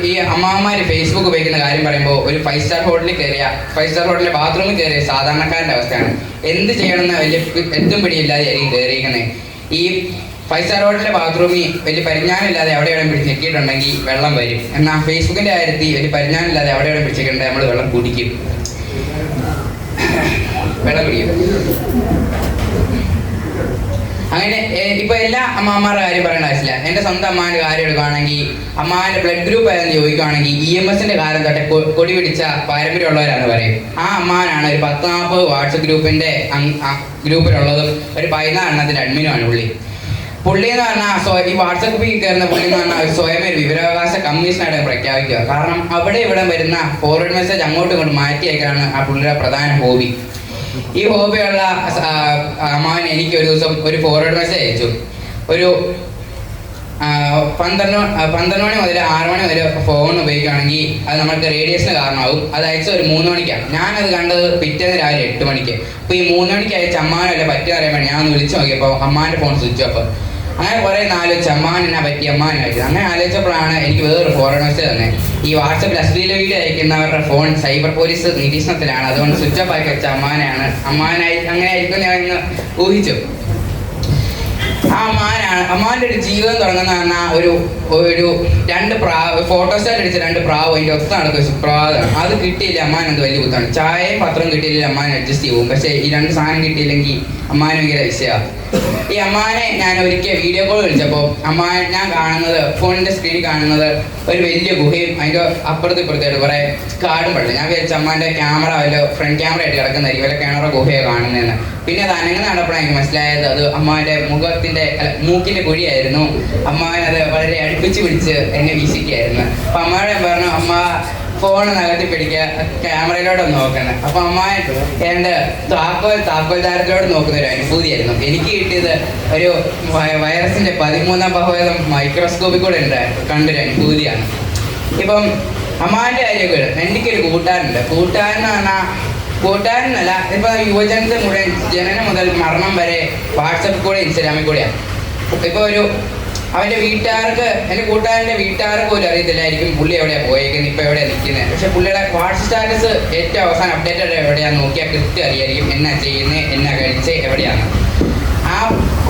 ഈ അമ്മമാര് ഫേസ്ബുക്ക് ഉപയോഗിക്കുന്ന കാര്യം പറയുമ്പോൾ ഒരു 5 സ്റ്റാർ ഹോട്ടലിൽ കയറിയ 5 സ്റ്റാർ ഹോട്ടലിലെ ബാത്റൂമിൽ കയറിയ സാധാരണക്കാരൻ്റെ അവസ്ഥയാണ്. എന്ത് ചെയ്യണമെന്ന് വലിയ എത്തും പിടിയില്ലാതെ ആയിരിക്കും കയറിയിരിക്കുന്നത്. ഈ 5 സ്റ്റാർ ഹോട്ടലിലെ ബാത്റൂമിൽ വലിയ പരിജ്ഞാനം ഇല്ലാതെ അവിടെ എവിടെ പിടിച്ച് ഞെക്കിയിട്ടുണ്ടെങ്കിൽ വെള്ളം വരും. എന്നാൽ ഫേസ്ബുക്കിന്റെ കാര്യത്തിൽ വലിയ പരിജ്ഞാനം ഇല്ലാതെ അവിടെ എവിടെ പിടിച്ചിട്ടുണ്ടെങ്കിൽ നമ്മൾ വെള്ളം കുടിക്കും. അങ്ങനെ ഇപ്പൊ എല്ലാ അമ്മമാരുടെ കാര്യം പറയേണ്ട ആവശ്യമില്ല. എന്റെ സ്വന്തം അമ്മാന്റെ കാര്യം എടുക്കുകയാണെങ്കിൽ, അമ്മാന്റെ ബ്ലഡ് ഗ്രൂപ്പ് ഏതെന്ന് ചോദിക്കുകയാണെങ്കിൽ EMSന്റെ കാലം തൊട്ടെ കൊടി പിടിച്ച പാരമ്പര്യമുള്ളവരാണ് പറയും. ആ അമ്മാനാണ് ഒരു 10-40 വാട്സപ്പ് ഗ്രൂപ്പിലുള്ളതും ഒരു 14 എണ്ണത്തിന്റെ അഡ്മിനുമാണ് പുള്ളി എന്ന് പറഞ്ഞാൽ ഈ വാട്സപ്പിൽ കയറുന്ന പുള്ളി എന്ന് പറഞ്ഞാൽ സ്വയം ഒരു വിവരാവകാശ കമ്മീഷനായിട്ട് പ്രഖ്യാപിക്കുക. കാരണം അവിടെ ഇവിടെ വരുന്ന ഫോർവേഡ് മെസ്സേജ് അങ്ങോട്ടും ഇങ്ങോട്ടും മാറ്റി അയക്കാനാണ് ആ പുള്ളിയുടെ പ്രധാന ഹോബി. ഈ ഹോബിയുള്ള അമ്മാവൻ എനിക്ക് ഒരു ദിവസം ഒരു ഫോർവേഡ് മെസ്സേജ് അയച്ചു. ഒരു 12 മണി മുതൽ 6 മണി വരെ ഫോൺ ഉപയോഗിക്കുകയാണെങ്കിൽ അത് നമ്മൾക്ക് റേഡിയേഷന് കാരണമാകും. അത് അയച്ച ഒരു 3 മണിക്കാണ്. ഞാനത് കണ്ടത് പിറ്റേന്ന് രാവിലെ 8 മണിക്ക്. അപ്പോൾ ഈ 3 മണിക്ക് അയച്ച അമ്മാനല്ല പറ്റി അറിയാൻ വേണ്ടി ഞാൻ ഒന്ന് വിളിച്ചു നോക്കിയപ്പോൾ അമ്മാൻ്റെ ഫോൺ സ്വിച്ച് ഓഫ്. അങ്ങനെ കുറേ ആലോചിച്ച് അമ്മാനെന്നാ പറ്റി അമ്മാനെ അയച്ചത്. അങ്ങനെ ആലോചിച്ചപ്പോഴാണ് എനിക്ക് വേറൊരു ഫോർവേഡ് മെസ്സേജ് തന്നെ. ഈ വാട്സപ്പിൽ അശ്ലീല വീഡിയോ അയക്കുന്നവരുടെ ഫോൺ സൈബർ പോലീസ് നിരീക്ഷണത്തിലാണ്, അതുകൊണ്ട് സ്വിച്ച് ഓഫ് ആക്കി വെച്ച അമ്മാനായി അങ്ങനെ ആയിരിക്കും ഞാൻ ഇന്ന് ഊഹിച്ചു. ആ അമ്മാന്റെ ഒരു ജീവിതം തുടങ്ങുന്ന പറഞ്ഞാൽ ഒരു 2 ഫോട്ടോസ്റ്റാറ്റ് അടിച്ച 2 പ്രാവ് അതിൻ്റെ ഒത്ത നടക്കുക സുപ്രഭാതമാണ്. അത് കിട്ടിയില്ല അമ്മാൻ എന്ത് വലിയ ബുദ്ധിമാണ്. ചായയും പത്രവും കിട്ടിയില്ല അമ്മാൻ അഡ്ജസ്റ്റ് ചെയ്യും. പക്ഷേ ഈ 2 സാധനം കിട്ടിയില്ലെങ്കിൽ അമ്മാൻ ഭയങ്കര വിഷയമാണ്. ഈ അമ്മാനെ ഞാൻ ഒരിക്കൽ വീഡിയോ കോൾ വിളിച്ചപ്പോൾ ഞാൻ കാണുന്നത് ഫോണിന്റെ സ്ക്രീനിൽ കാണുന്നത് ഒരു വലിയ ഗുഹയും അതിൻ്റെ അപ്പുറത്ത് ഇപ്പുറത്തായിട്ട് കുറേ കാടും പടില്ല. ഞാൻ വിചാരിച്ച അമ്മാന്റെ ക്യാമറ വല്ല ഫ്രണ്ട് ക്യാമറ ആയിട്ട് കിടക്കുന്നതായിരിക്കും, വല്ല ക്യാമറ ഗുഹയെ കാണുന്നതെന്ന്. പിന്നെ അത് അനങ്ങുന്ന കണ്ടപ്പോഴാണ് എനിക്ക് മനസ്സിലായത് അത് അമ്മാന്റെ മൂക്കിന്റെ കുഴിയായിരുന്നു. അമ്മാവൻ അത് വളരെ അടുപ്പിച്ച് പിടിച്ച് എന്നെ വീശിക്കായിരുന്നു. അപ്പൊ അമ്മാവോട് ഞാൻ പറഞ്ഞു, അമ്മ ഫോൺ നകത്തി പിടിക്കുക, ക്യാമറയിലോട്ടൊന്ന് നോക്കുന്നത്. അപ്പൊ അമ്മാവൻ എൻ്റെ താക്കോൽദാരത്തിലോട്ട് നോക്കുന്ന ഒരു അനുഭൂതിയായിരുന്നു. എനിക്ക് കിട്ടിയത് ഒരു വൈറസിന്റെ 13ാം ഭാഗം മൈക്രോസ്കോപ്പിൽ കൂടെ കണ്ടൊരു അനുഭൂതിയാണ്. ഇപ്പം അമ്മാവന്റെ കാര്യമൊക്കെ എനിക്കൊരു കൂട്ടുകാരുണ്ട്. കൂട്ടുകാരനല്ല, ഇപ്പൊ യുവജനത്തെ മുഴുവൻ ജനനം മുതൽ മരണം വരെ വാട്സപ്പിൽ കൂടെ ഇൻസ്റ്റാഗ്രാമിൽ കൂടെയാണ്. ഇപ്പൊ അവന്റെ വീട്ടുകാർക്ക്, എൻ്റെ കൂട്ടുകാരൻ്റെ വീട്ടുകാർക്ക് പോലും അറിയത്തില്ലായിരിക്കും പുള്ളി എവിടെയാണ് പോയേക്കുന്നത്, ഇപ്പൊ എവിടെയാണ് നിൽക്കുന്നത്. പക്ഷെ പുള്ളിയുടെ വാട്സപ്പ് സ്റ്റാറ്റസ് ഏറ്റവും അവസാനം അപ്ഡേറ്റഡ് എവിടെയാണെന്ന് നോക്കിയാൽ കൃത്യം അറിയായിരിക്കും എന്നാ ചെയ്യുന്നത്, എന്നാ കഴിച്ച് എവിടെയാണ്. ആ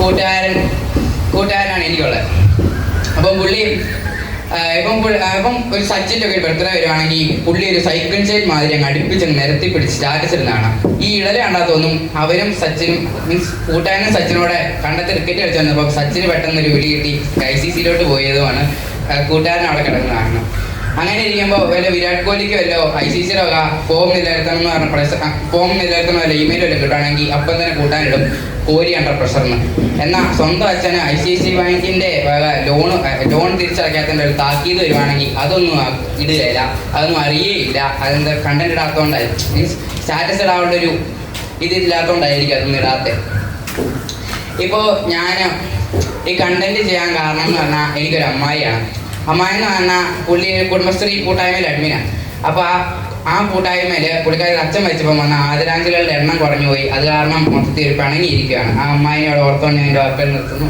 കൂട്ടുകാരനാണ് എനിക്കുള്ളത്. അപ്പം പുള്ളി ഇപ്പം ഒരു സച്ചിൻ്റെ ഒക്കെ ബർത്ത്ഡേ വരുവാണെങ്കിൽ പുള്ളി ഒരു സൈക്കിൾ ചെയിൻ മാതിരി അങ്ങ് അടുപ്പിച്ച് നിരത്തി പിടിച്ച് സ്റ്റാറ്റസ് ഇടുന്നതാണ്. ഈ ഇടലെ കണ്ടാത്തൊന്നും അവരും സച്ചിനും മീൻസ് കൂട്ടുകാരനും സച്ചിനോടെ കണ്ടത്ത് ക്രിക്കറ്റ് കളിച്ചു വന്നപ്പോൾ സച്ചിന് പെട്ടെന്നൊരു വിളി കിട്ടി ICCയിലോട്ട് പോയതുമാണ് കൂട്ടുകാരൻ അവിടെ കിടക്കുന്നതാണ്. അങ്ങനെ ഇരിക്കുമ്പോൾ വല്ല വിരാട് കോഹ്ലിക്ക് വല്ലോ ICC ഫോം നിലനിർത്തണം എന്ന് പറഞ്ഞ ഫോം നിലനിർത്തണം വല്ല ഇമെയിൽ വല്ലതും കിട്ടുകയാണെങ്കിൽ അപ്പം തന്നെ കൂട്ടാനിടും കോഹ്ലി അണ്ടർ പ്രഷറിന്. എന്നാൽ സ്വന്തം അച്ഛന് ICICI ബാങ്കിൻ്റെ ലോൺ തിരിച്ചടയ്ക്കാത്തതിൻ്റെ ഒരു താക്കീത് വരുവാണെങ്കിൽ അതൊന്നും ഇടുകയില്ല, അതൊന്നും അറിയേയില്ല. അതെന്താ കണ്ടന്റ് ഇടാത്തതുകൊണ്ടായിരിക്കും, മീൻസ് സ്റ്റാറ്റസ് ഇടാനുള്ള ഒരു ഇതില്ലാത്തതുകൊണ്ടായിരിക്കും അതൊന്നും ഇടാത്തത്. ഇപ്പോൾ ഞാൻ ഈ കണ്ടന്റ് ചെയ്യാൻ കാരണം എന്ന് പറഞ്ഞാൽ എനിക്കൊരു അമ്മായിയാണ്. അമ്മായി എന്ന് പറഞ്ഞാൽ പുള്ളി കുടുംബശ്രീ കൂട്ടായ്മയിൽ അഡ്മിനാണ്. അപ്പോൾ ആ കൂട്ടായ്മയിൽ പുള്ളിക്കാരി അച്ഛൻ വെച്ചപ്പോൾ വന്ന ആദരാഞ്ജലികളുടെ എണ്ണം കുറഞ്ഞു പോയി. അത് കാരണം മൊത്തത്തിൽ ഒരു പിണങ്ങിയിരിക്കുകയാണ്. ആ അമ്മായിനോട് ഓർത്തുകൊണ്ട് ഞാൻ എൻ്റെ വാക്കുകൾ നിർത്തുന്നു.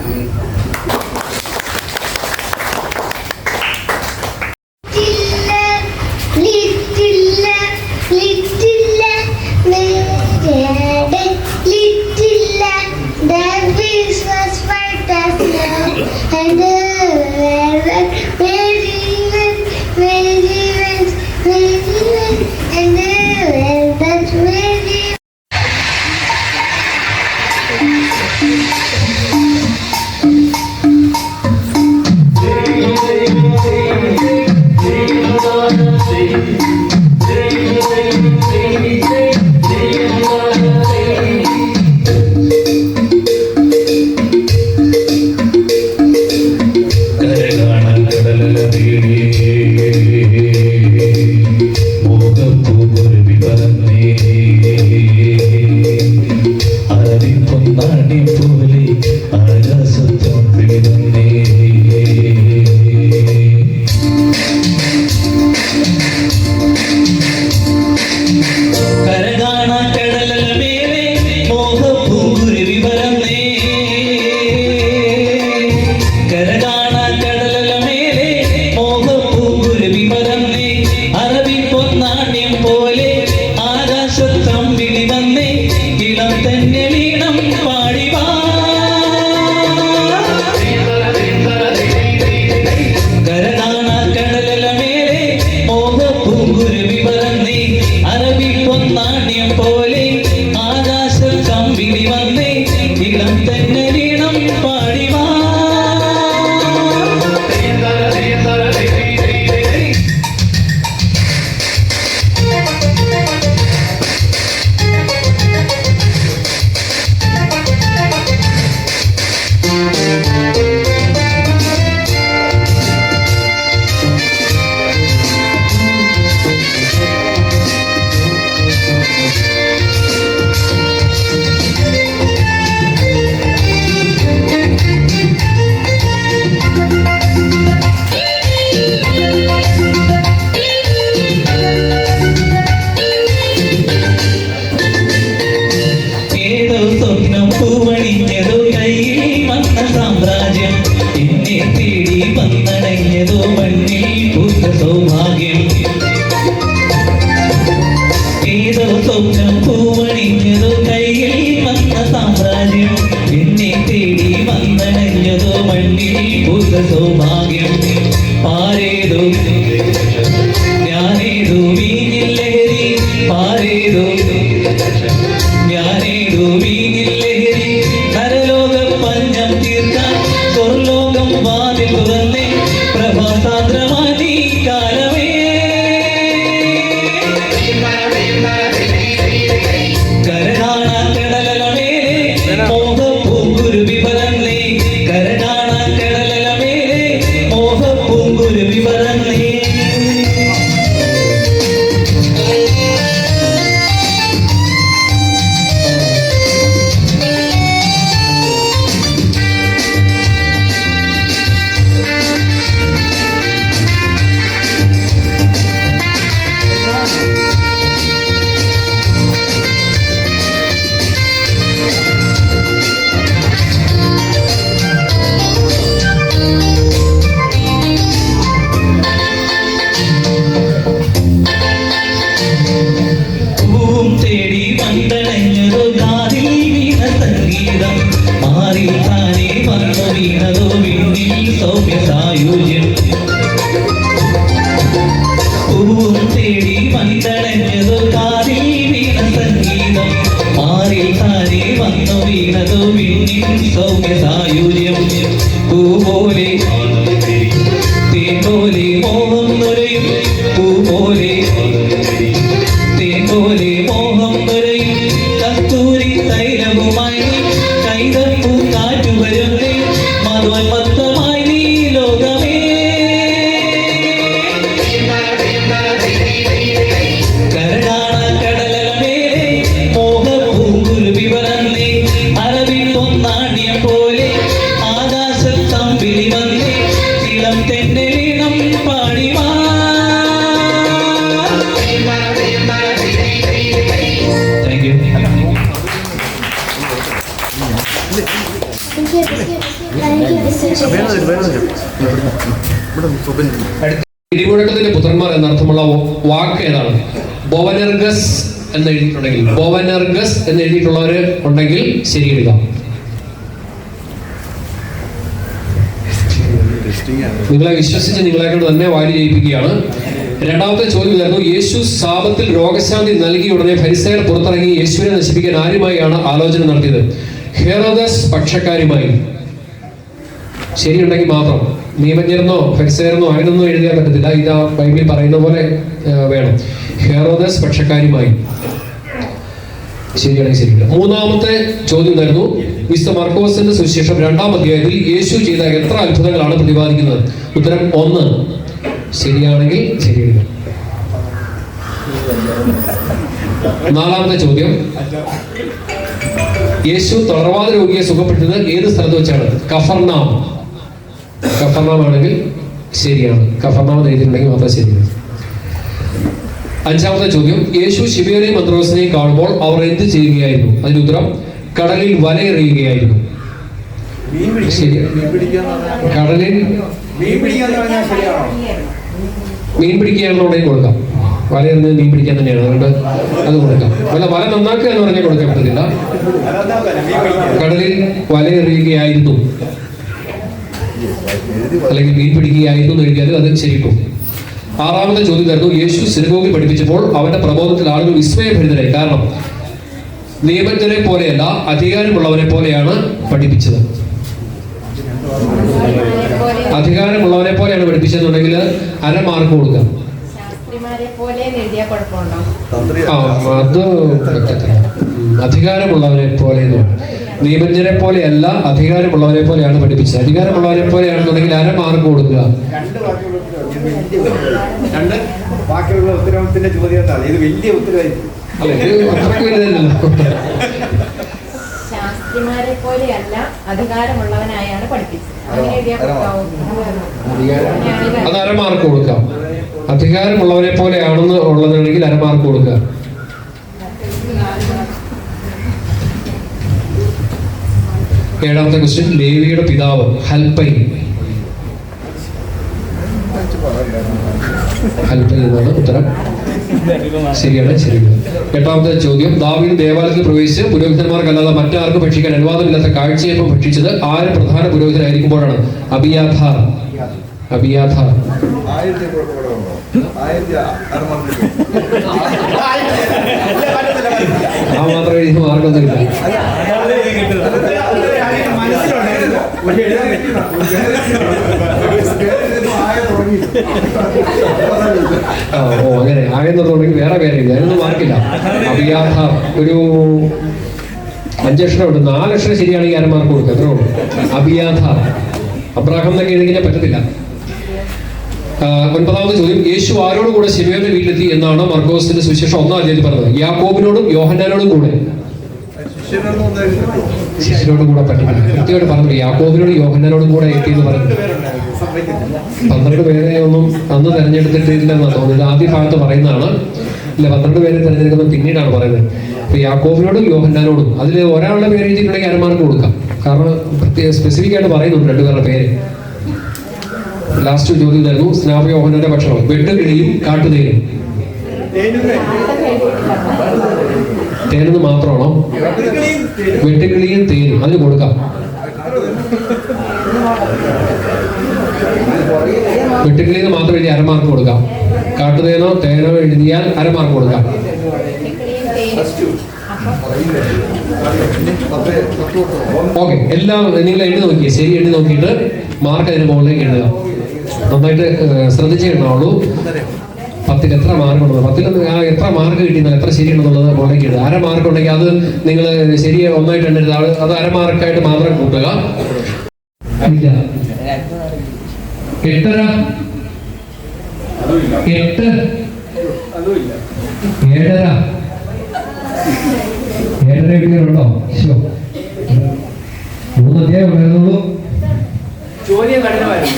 പൂപോലെ തേൻ പോലെ മോഹം നുരയും തൈലവുമായി നീ കൈതപ്പൂ കാറ്റുവരുന്നേ മധുവന്മത്തമായി നീ ലോകമേ കരടാണ കടലമേ മോഹപ്പൂങ്കുരു വിവരന്നേ അറബി പൊന്നാണ്യം പോലെ ആകാശത്തമ്പിളി വന്നേ ഇളം തെന്നെ വീണം പാടിവാ. Thank you. ഇടിമുഴക്കത്തിന്റെ പുത്രന്മാർ എന്നർത്ഥമുള്ള വാക്ക് ഏതാണ്? ബോവനർഗസ് എന്ന് എഴുതിയിട്ടുണ്ടെങ്കിൽ, ബോവനർഗസ് എന്ന് എഴുതിയിട്ടുള്ളവര് ഉണ്ടെങ്കിൽ ശരിയിടുക. നിങ്ങളെ വിശ്വസിച്ച് നിങ്ങളെ കൊണ്ട് തന്നെ വാരി ജയിപ്പിക്കുകയാണ്. രണ്ടാമത്തെ ചോദ്യം ഇതായിരുന്നു, യേശു സാപത്തിൽ രോഗശാന്തി നൽകിയ ഉടനെ ഫരിസയർ പുറത്തിറങ്ങി യേശുവിനെ നശിപ്പിക്കാൻ ആരുമായാണ് ആലോചന നടത്തിയത്? ഹെറോദസ് പക്ഷക്കാരുമായി. ശരിയുണ്ടെങ്കിൽ മാത്രം. നിയമജ്ഞരെന്നോ ഫരിസയരെന്നോ അങ്ങനൊന്നും എഴുതാൻ പറ്റത്തില്ല. ഇതാ ബൈബിളിൽ പറയുന്ന പോലെ വേണം. ഹെറോദസ് പക്ഷക്കാരുമായി. ശരിയാണെങ്കിൽ ശരിയില്ല. മൂന്നാമത്തെ ചോദ്യം ഇതായിരുന്നു, വിശുദ്ധ മർക്കോസിന്റെ സുവിശേഷം 2-ാം അധ്യായത്തിൽ യേശു ചെയ്ത എത്ര അത്ഭുതങ്ങളാണ് പ്രതിപാദിക്കുന്നത്? ഉത്തരം 1. ശരിയാണെങ്കിൽ ശരിയില്ല. നാലാമത്തെ ചോദ്യം, യേശു തളർവാദ രോഗിയെ സുഖപ്പെടുത്തുന്നത് ഏത് സ്ഥലത്ത് വെച്ചാണ്? കഫർനാം. കഫർനാം ആണെങ്കിൽ ശരിയാണ്. കഫർനാം എഴുതിയിട്ടുണ്ടെങ്കിൽ മാത്രം ശരിയാണ്. അഞ്ചാമത്തെ ചോദ്യം, യേശു ശിബിയനെയും പത്രോസിനെയും കാണുമ്പോൾ അവർ എന്ത് ചെയ്യുകയായിരുന്നു? അതിന് ഉത്തരം കടലിൽ വലയെറിയുകയായിരുന്നു. കടലിൽ മീൻ പിടിക്കുകയാണെന്നുണ്ടെങ്കിൽ കൊടുക്കാം. വലയെറിഞ്ഞ് മീൻ പിടിക്കാൻ തന്നെയാണ്, അതുകൊണ്ട് അത് കൊടുക്കാം. അല്ല, വല നന്നാക്കുക എന്ന് പറഞ്ഞാൽ കൊടുക്കാൻ പറ്റത്തില്ല. കടലിൽ വലയെറിയുകയായിരുന്നു അല്ലെങ്കിൽ മീൻ പിടിക്കുകയായിരുന്നു എന്ന് എഴുതിയാൽ അത് ശരിക്കും. ആറാമത്തെ ചോദ്യം ആയിരുന്നു, യേശു സിനഗോഗിൽ പഠിപ്പിച്ചപ്പോൾ അവന്റെ പ്രബോധനത്തിൽ ആളുകൾ വിസ്മയഭരിതരായി. കാരണം നിയമജ്ഞരെ പോലെയല്ല, അധികാരമുള്ളവരെ പോലെയാണ് പഠിപ്പിച്ചത്. അധികാരമുള്ളവരെ പോലെയാണ് പഠിപ്പിച്ചതെന്നുണ്ടെങ്കിൽ 1/2 മാർക്ക് കൊടുക്കാം. അത് അധികാരമുള്ളവരെ പോലെ, നിയമജ്ഞരെ പോലെയല്ല, അധികാരമുള്ളവരെ പോലെയാണ് പഠിപ്പിച്ചത്. അധികാരമുള്ളവരെ പോലെയാണെന്നുണ്ടെങ്കിൽ 1/2 മാർക്ക് കൊടുക്കുക. ബാക്കിയുള്ള ഉത്തരവത്തിന്റെ ചോദ്യം ഇത് വലിയ ഉത്തരവാദിത്വം അല്ല, ഇത് അത്രയ്ക്ക് വലുതല്ലോ. ശാസ്ത്രിമാരെ പോലെയല്ല, അധികാരമുള്ളവനായാണ് പഠിപ്പിച്ചത്. അത് 1/2 മാർക്ക് കൊടുക്കാം. അധികാരമുള്ളവരെ പോലെയാണെന്ന് ഉള്ളതാണെങ്കിൽ 1/2 മാർക്ക് കൊടുക്കുക. ഏഴാമത്തെ ക്വസ്റ്റ്യൻ, ലേവിയുടെ പിതാവ് ഹൽപ്പൈൻ. ഹൽപ്പൈൻ എന്നാണ് ഉത്തരം. ശരിയാണ്, ശരിയാണ്. എട്ടാമത്തെ ചോദ്യം, ദാവീദ് ദേവാലയത്തിൽ പ്രവേശിച്ച് പുരോഹിതന്മാർക്കല്ലാതെ മറ്റാർക്കും ഭക്ഷിക്കാൻ അനുവാദമില്ലാത്ത കാഴ്ചയപ്പം ഭക്ഷിച്ചത് ആര് പ്രധാന പുരോഹിതനായിരിക്കുമ്പോഴാണ്? അബിയാഥാർ. അബിയാഥാർ. ആ മാത്രം എഴുതി മാർക്കൊന്നുമില്ല. ഓ, അങ്ങനെ ആയെന്നുണ്ടെങ്കിൽ വേറെ പേര് എഴുതി, അതിനൊന്നും മാർക്കില്ല. അബിയാഥാർ. ഒരു 5 അക്ഷരമുണ്ട്. 4 അക്ഷരം ശരിയാണെങ്കിൽ 1/2 മാർക്ക് കൊടുക്കുക. എത്ര ഉള്ളൂ? അബിയാഥാർ. അബ്രാഹാം എന്നൊക്കെ എഴുതിയാൽ പറ്റത്തില്ല. 9ാമത്തെ ചോദ്യം, യേശു ആരോടും കൂടെ ശിമയോന്റെ വീട്ടിലെത്തി എന്നാണ് മർക്കോസിന്റെ സുവിശേഷം 1-ാം അധ്യായത്തിൽ പറഞ്ഞത്? യാക്കോബിനോടും യോഹന്നാനോടും കൂടെ. ശിഷ്യരോടും കൂടെ പറ്റില്ല. കൃത്യമായിട്ട് പറഞ്ഞു, യാക്കോബിനോടും യോഹന്നാനോടും കൂടെ എത്തിയെന്ന് പറഞ്ഞു. 12 പേരെ ഒന്നും അന്ന് തെരഞ്ഞെടുത്തിട്ടില്ലെന്നാണ് തോന്നുന്നത്. ആദ്യ ഭാഗത്ത് പറയുന്നതാണ്. ഇല്ല, 12 പേരെ തെരഞ്ഞെടുക്കുന്നത് പിന്നീടാണ് പറയുന്നത്. അപ്പൊ യാക്കോബിനോടും യോഹന്നാനോടും, അതിൽ ഒരാളുടെ പേര് എഴുതിയിട്ടുണ്ടെങ്കിൽ 1/2 മാർക്ക് കൊടുക്കാം. കാരണം പ്രത്യേക സ്പെസിഫിക് ആയിട്ട് പറയുന്നുണ്ട് 2 പേരുടെ പേര്. ലാസ്റ്റ് ചോദ്യം ഇതായിരുന്നു, സ്നാപക യോഹന്നാന്റെ ഭക്ഷണം വെട്ടുകിളിയും കാട്ടുതേനും. തേനെന്ന് മാത്രമാണോ? വെട്ടുകിളിയും തേനും, അതിന് കൊടുക്കാം. വെട്ടുകിളിന്ന് മാത്രം എഴുതി 1/2 മാർക്ക് കൊടുക്കാം. കാട്ടുതേനോ തേനോ എഴുതിയാൽ 1/2 മാർക്ക് കൊടുക്കാം. ഓക്കെ, എല്ലാം നിങ്ങൾ എഴുതി നോക്കിയേ. ശരി, എഴുതി നോക്കിയിട്ട് മാർക്ക് അതിന് മുകളിലേക്ക് എഴുതുക. നന്നായിട്ട് ശ്രദ്ധിച്ചേ എണ്ണുള്ളൂ. 10ൽ എത്ര മാർക്ക് ഉള്ളത്, 10ൽ എത്ര മാർക്ക് കിട്ടിയെന്നാൽ എത്ര ശരിയാണെന്നുള്ളത് മോളേക്ക് എഴുതുക. 1/2 മാർക്ക് ഉണ്ടെങ്കിൽ അത് നിങ്ങൾ ശരിയെ ഒന്നായിട്ട് എണ്ണരുത്, അത് 1/2 മാർക്കായിട്ട് മാത്രം കൂട്ടുക. 8:30 8 7:30 7:30 ഉണ്ടോ? 3 അധ്യായം ഉണ്ടായിരുന്നുള്ളൂ. ചോദ്യം കഠിനമായിരുന്നു.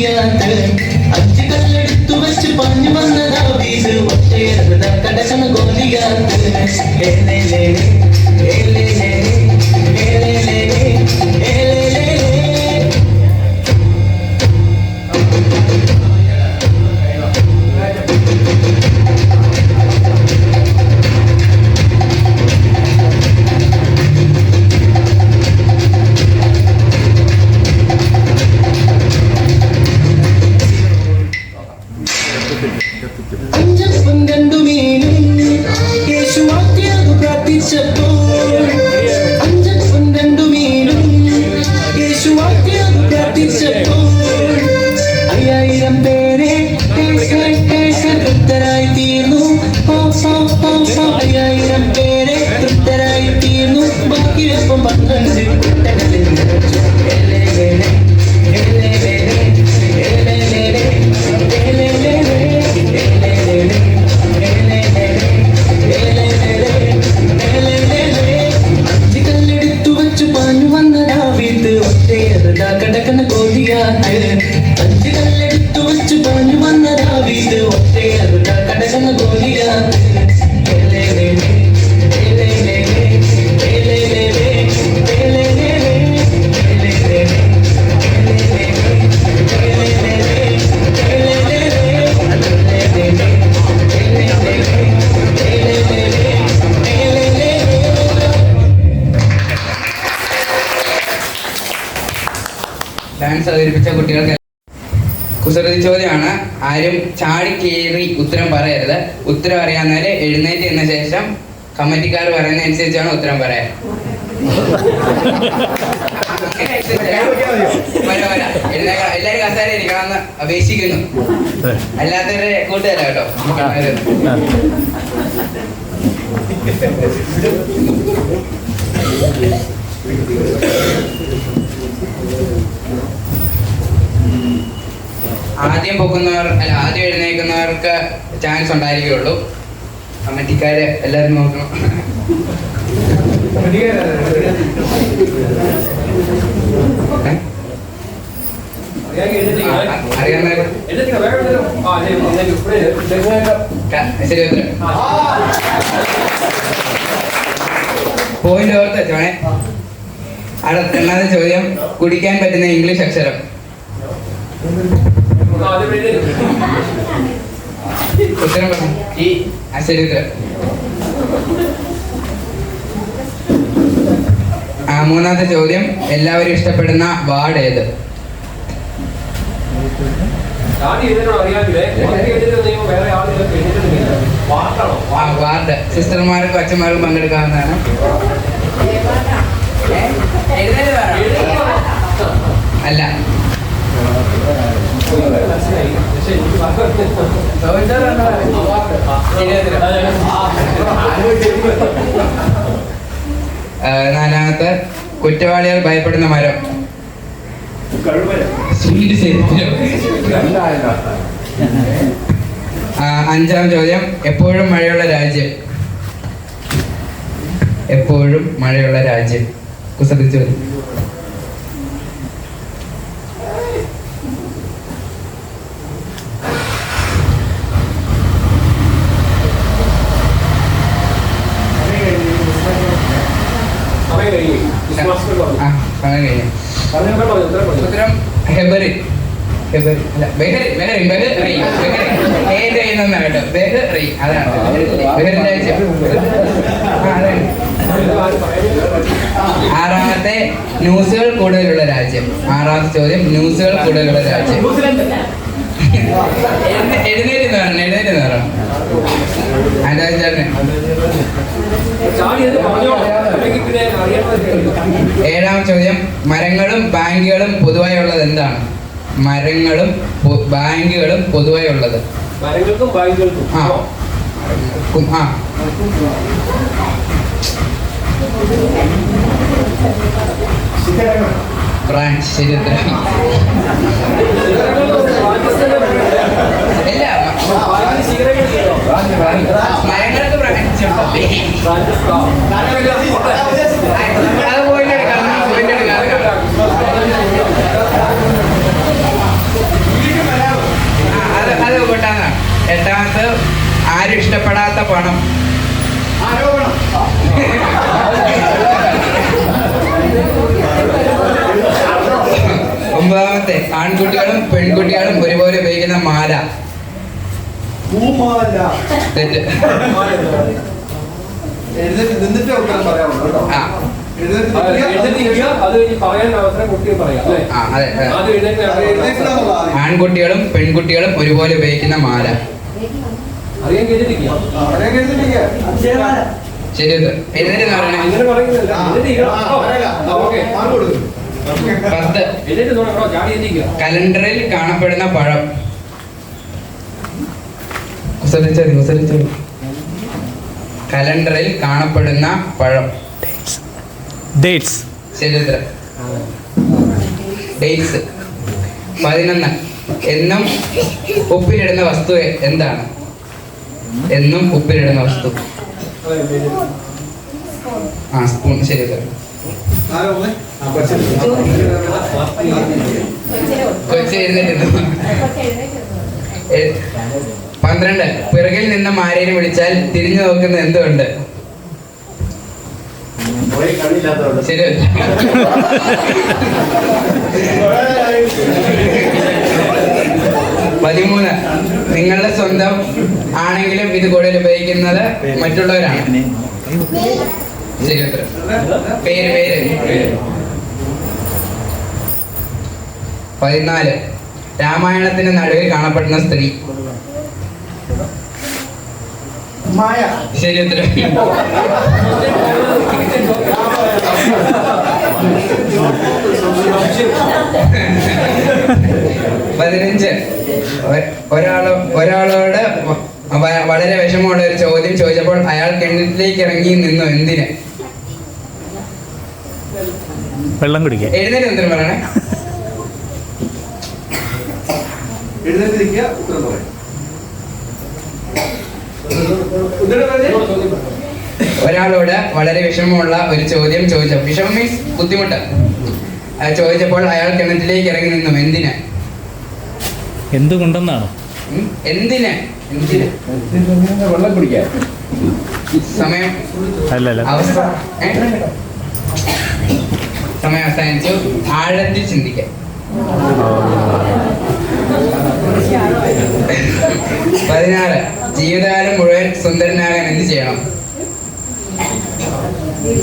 ഗോലിയാത്ത് അഞ്ച് കല്ലെടുത്തു വെച്ച് പാഞ്ഞു വന്നതാ വീട് ഒറ്റയേറത കടകണ ഗോലിയാത്ത് അഞ്ചപ്പം രണ്ടു മീനും യേശുവാക്കിയത് പ്രാർത്ഥിച്ചപ്പോൾ അഞ്ചപ്പം രണ്ടു മീനും യേശുവാക്കിയത് പ്രാർത്ഥിച്ചപ്പോൾ 5000 പേരെ തൃപ്തരായി തീർന്നു 5000 പേരെ തൃപ്തരായി തീർന്നു ബാക്കി വെപ്പം 12 കുട്ടകളിൽ കടക്കണ ഗോലിയാത്ത് അഞ്ച് കല്ലെടുത്തു വെച്ച് പാഞ്ഞു വന്നതാ വീട് ഒറ്റയേറുക കടക്കണ ഗോലിയാത്ത് ഡാൻസ് അവതരിപ്പിച്ച കുട്ടികൾക്ക് കുസൃതി ചോദ്യമാണ്. ആരും ചാടി കയറി ഉത്തരം പറയരുത്. ഉത്തരം അറിയാവുന്നവര് എഴുന്നേറ്റ് എന്ന ശേഷം കമ്മിറ്റിക്കാർ പറയുന്ന അനുസരിച്ചാണ് ഉത്തരം പറയാൻ. എല്ലാരും കസേര ഇരിക്കണമെന്ന് അപേക്ഷിക്കുന്നു. അല്ലാത്തവരെ കൂട്ടുകാരാ കേട്ടോ. ആദ്യം പൊക്കുന്നവർ അല്ല ആദ്യം എഴുന്നേൽക്കുന്നവർക്ക് ചാൻസ് ഉണ്ടായിരിക്കുള്ളൂ. കമ്മിറ്റിക്കാര് എല്ലാവരും നോക്കണം. പോയിന്റ് ഓർത്ത് വെച്ചോണേ. രണ്ടാമത്തെ ചോദ്യം, കുടിക്കാൻ പറ്റുന്ന ഇംഗ്ലീഷ് അക്ഷരം. ഉത്തരം പറഞ്ഞു. ഈ ശരി ഉത്തരം. മൂന്നാമത്തെ ചോദ്യം, എല്ലാവരും ഇഷ്ടപ്പെടുന്ന വാർഡ് ഏത്? വാർഡ് സിസ്റ്റർമാർക്കും അച്ഛന്മാർക്കും പങ്കെടുക്കാവുന്നതാണ്. അല്ല, നാലാമത്തെ, കുറ്റവാളികൾ ഭയപ്പെടുന്ന മരം. അഞ്ചാം ചോദ്യം, എപ്പോഴും മഴയുള്ള രാജ്യം. എപ്പോഴും മഴയുള്ള രാജ്യം. കുസൃതി ചോദ്യം. ഉത്തരം ഹെബറി. ഹെബറി അല്ല, ബെഹറി. ബെഹറി ബെഹറി കേട്ടോ. ബെഹറി അതാണ് ബെഹറി രാജ്യം. ആറാമത്തെ, ന്യൂസുകൾ കൂടുതലുള്ള രാജ്യം. ആറാമത്തെ ചോദ്യം, ന്യൂസുകൾ കൂടുതലുള്ള രാജ്യം. എഴുന്നേറ്റ് നേരണം. ഏഴാം ചോദ്യം, മരങ്ങളും ബാങ്കുകളും പൊതുവായി ഉള്ളത് എന്താണ്? മരങ്ങളും ബാങ്കുകളും പൊതുവായി ഉള്ളത്. ബ്രാഞ്ച്. ശരി ഉത്തരം. ഇല്ല, മരങ്ങൾക്ക് ബ്രാഞ്ച് അത് പോയിന്റ് എടുക്കാം. ഇതിനകത്ത് ആരും ഇഷ്ടപ്പെടാത്ത പണം. ആരോപണം. ഒമ്പതാമത്തെ, ആൺകുട്ടികളും പെൺകുട്ടികളും ഒരുപോലെ ഉപയോഗിക്കുന്ന മാല. തെറ്റ്. നിന്നിട്ട് ഉത്തരം പറയാനുള്ളൂ കേട്ടോ. ആ ആൺകുട്ടികളും പെൺകുട്ടികളും ഒരുപോലെ ഉപയോഗിക്കുന്ന മാല. ശരി, എഴുന്നേറ്റ് പറയണേ. 10, കലണ്ടറിൽ കാണപ്പെടുന്ന പഴം. കലണ്ടറിൽ കാണപ്പെടുന്ന പഴം. ഡേറ്റ്സ്. ശരി, ഡേറ്റ്സ്. 11, എന്നും ഉപ്പിലിടുന്ന വസ്തു എന്താണ്? എന്നും ഉപ്പിലിടുന്ന വസ്തു. സ്പൂൺ. ശരി, കൊച്ചു എഴുന്നേറ്റ്. 12, പിറകിൽ നിന്ന് ആരെയും വിളിച്ചാൽ തിരിഞ്ഞു നോക്കുന്ന എന്തുണ്ട്? ശരി. 13, നിങ്ങളുടെ സ്വന്തം ആണെങ്കിലും ഇത് കൂടുതൽ ഉപയോഗിക്കുന്നത് മറ്റുള്ളവരാണ്. ശരി, പേര്. 14, രാമായണത്തിന്റെ നടുവിൽ കാണപ്പെടുന്ന സ്ത്രീ. ശരി, ഉത്തരം. 15, ഒരാളോട് വളരെ വിഷമമുള്ള ഒരു ചോദ്യം ചോദിച്ചപ്പോൾ അയാൾ കിണറ്റിലേക്ക് ഇറങ്ങി നിന്നു. എന്തിന്? വെള്ളം കുടിക്കാൻ. എഴുന്നേറ്റ് ഉത്തരം പറയണേ. ഒരാളോട് വളരെ വിഷമമുള്ള ഒരു ചോദ്യം ചോദിച്ചു. വിഷമം മീൻസ് ബുദ്ധിമുട്ട്. ചോദിച്ചപ്പോൾ അയാൾ കിണറ്റിലേക്ക് ഇറങ്ങി നിന്നു. എന്തിന്? എന്തുകൊണ്ടെന്നാണ്? എന്തിന്? വെള്ളം കുടിക്കാൻ. സമയം അവസാനിച്ചു. ആഴത്തിൽ ചിന്തിക്കാൻ. 16, ജീവിതകാലം മുഴുവൻ സുന്ദരനാകാൻ എന്ത് ചെയ്യണം?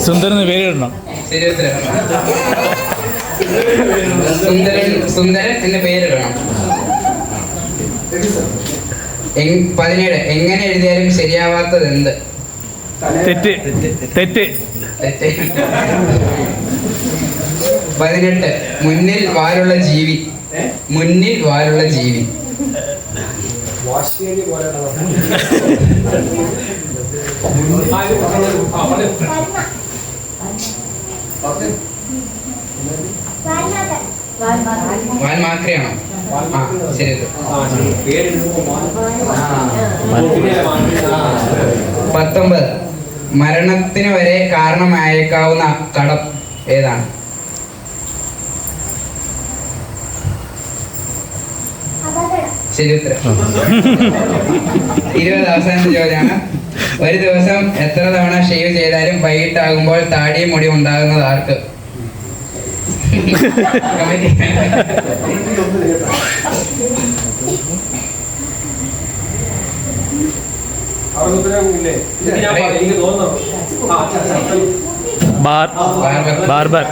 സുന്ദരന് പേരിടണം. ശരി, ഉത്തരം. സുന്ദരൻ എന്ന് പേരിടണം. 17, എങ്ങനെ എഴുതിയാലും ശരിയാവാത്തത് എന്ത്? തെറ്റ്. 18, മുന്നിൽ വാലുള്ള ജീവി. 1 മാത്രയാണോ? ശരി. 19, മരണത്തിന് വരെ കാരണമായേക്കാവുന്ന കടം ഏതാണ്? ശരി, ഉത്തരം. 20, അവസാനത്തെ ചോദ്യമാണ്. ഒരു ദിവസം എത്ര തവണ ഷേവ് ചെയ്താലും വൈകിട്ടാകുമ്പോൾ താടിയും മുടി ഉണ്ടാകുന്നത് ആർക്ക്? ബാർബർ.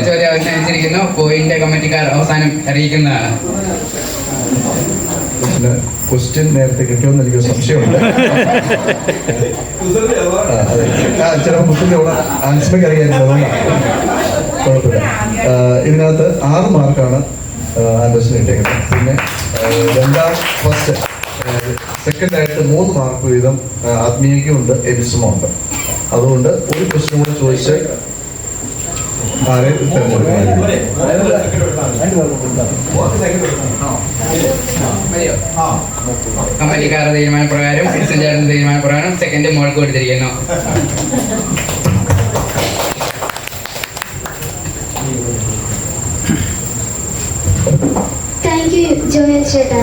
ചോദ്യം അവസാനിച്ചിരിക്കുന്നു. പോയിന്റ് കമ്മിറ്റിക്കാർ അവസാനം അറിയിക്കുന്നതാണ്. ക്വസ്റ്റ്യൻ നേരത്തെ കിട്ടുമെന്ന് എനിക്ക് സംശയമുണ്ട്. ചിലപ്പോൾ മുസ്ലിം ആൻസർക്ക് അറിയാൻ കുഴപ്പമില്ല. ഇതിനകത്ത് 6 മാർക്കാണ് ആൻഡേഴ്സിന് കിട്ടിയേക്കുന്നത്. പിന്നെ ഫസ്റ്റ് സെക്കൻഡായിട്ട് 3 മാർക്ക് വീതം ആത്മീയക്കുണ്ട്, എബിസുമുണ്ട്. അതുകൊണ്ട് ഒരു ക്വസ്റ്റ്യൻ കൂടെ ചോദിച്ച് ആരെ തിരഞ്ഞെടുക്കണം. കമ്മിറ്റിക്കാരുടെ തീരുമാനപ്രകാരം തീരുമാനപ്രകാരം സെക്കൻഡ് മോൾക്ക് കൊടുത്തിരിക്കുന്നു. താങ്ക് യു ജോയൽ ചേട്ടാ.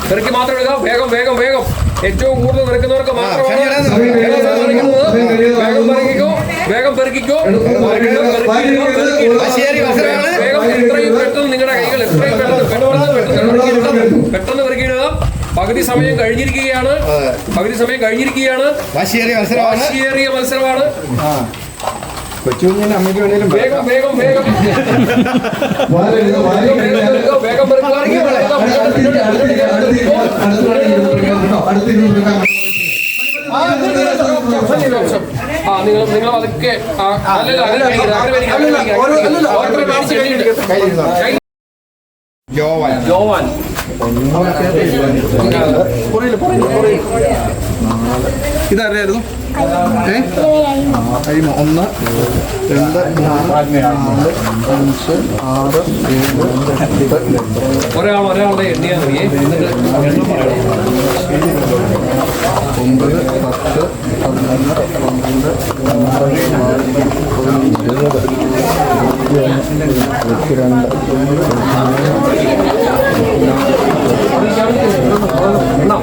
പെറുക്കി മാത്രം എടുക്കുക. വേഗം വേഗം വേഗം. ഏറ്റവും കൂടുതൽ നിൽക്കുന്നവർക്ക് മാത്രമാണ് വേഗം പെറുക്കിക്കോ, വേഗം പെറുക്കിക്കോ. വേഗം എത്രയും പെട്ടെന്ന് നിങ്ങളുടെ കൈകൾ എത്രയും പെട്ടെന്ന് പെറുക്കിയിടുക. പകുതി സമയം കഴിഞ്ഞിരിക്കുകയാണ്. വാശിയേറിയ മത്സരമാണ്. അമ്മയ്ക്ക് വേണേലും വേഗം വേഗം വേഗം വേഗം നിങ്ങൾ അതൊക്കെ ജോവാൻ ഇതറിയായിരുന്നു 1 2 3 4 5 6 7 ഒരാളുടെ എണ്ണിയാൽ മതിയേ. 9 10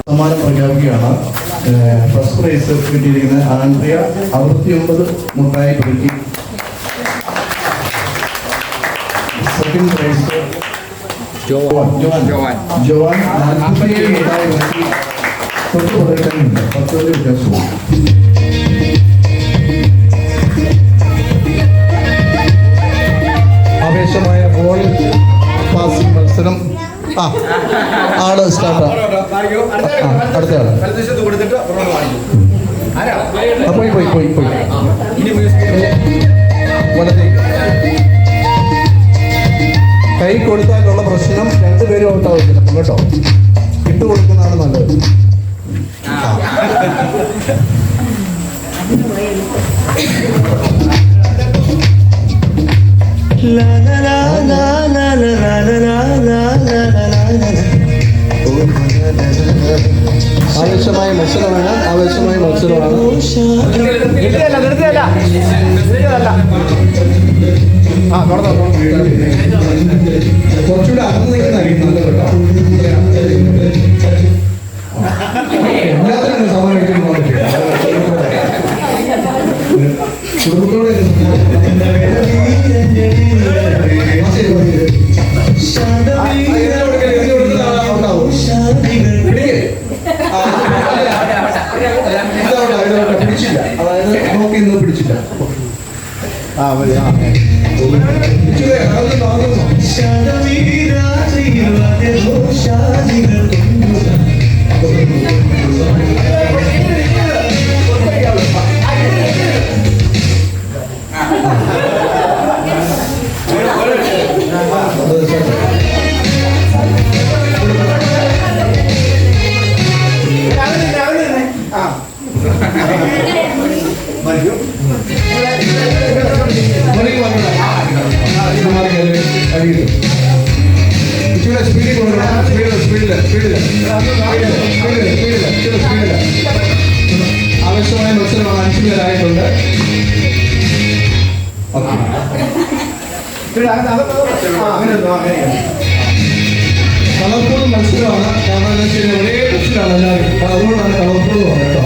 സമ്മാനം പ്രഖ്യാപിക്കുകയാണ്. ഫസ്റ്റ് പ്രൈസ് കിട്ടിയിരിക്കുന്ന ആൻഡ്രിയ 69 മുട്ടായി പെരുക്കി. സെക്കൻഡ് പ്രൈസ് ജോവാൻ 47 മുട്ടായി പെരുക്കി. തൊട്ട് കൊടുക്കാനുണ്ട് 10 വ്യത്യാസവും. ആവേശമായ ബോൾ പാസിംഗ് മത്സരം. ആള് സ്റ്റാർട്ടാ. അടുത്ത ആള് പോയി കൈ കൊടുത്താലുള്ള പ്രശ്നം രണ്ടുപേരും ഔട്ടാവില്ല കേട്ടോ. ഇട്ട് കൊടുക്കുന്നതാണ് നല്ലത്. ആവശ്യമായ മത്സരമാണ്. കുറച്ചുകൂടെ അകന്നേക്കുന്നതായിരിക്കും നല്ലത് കേട്ടോ. എല്ലാത്തിനും സമയം എടുക്കുന്നു. കുടുംബത്തോടെ പിടിച്ചില്ല. അതായത് നോക്കി ഇന്ന് പിടിച്ചില്ല. ആവശ്യമായ മത്സരമാണ്. 5 പേരായിട്ടുണ്ട്. കളർഫുൾ മത്സരമാണ്. കാരണം എന്താ വെച്ചാൽ ഒരേ ഡ്രസ്സിലാണ് എല്ലാവരും. അതുകൊണ്ടാണ് കളർഫുൾ എന്ന് പറയുന്നത് കേട്ടോ.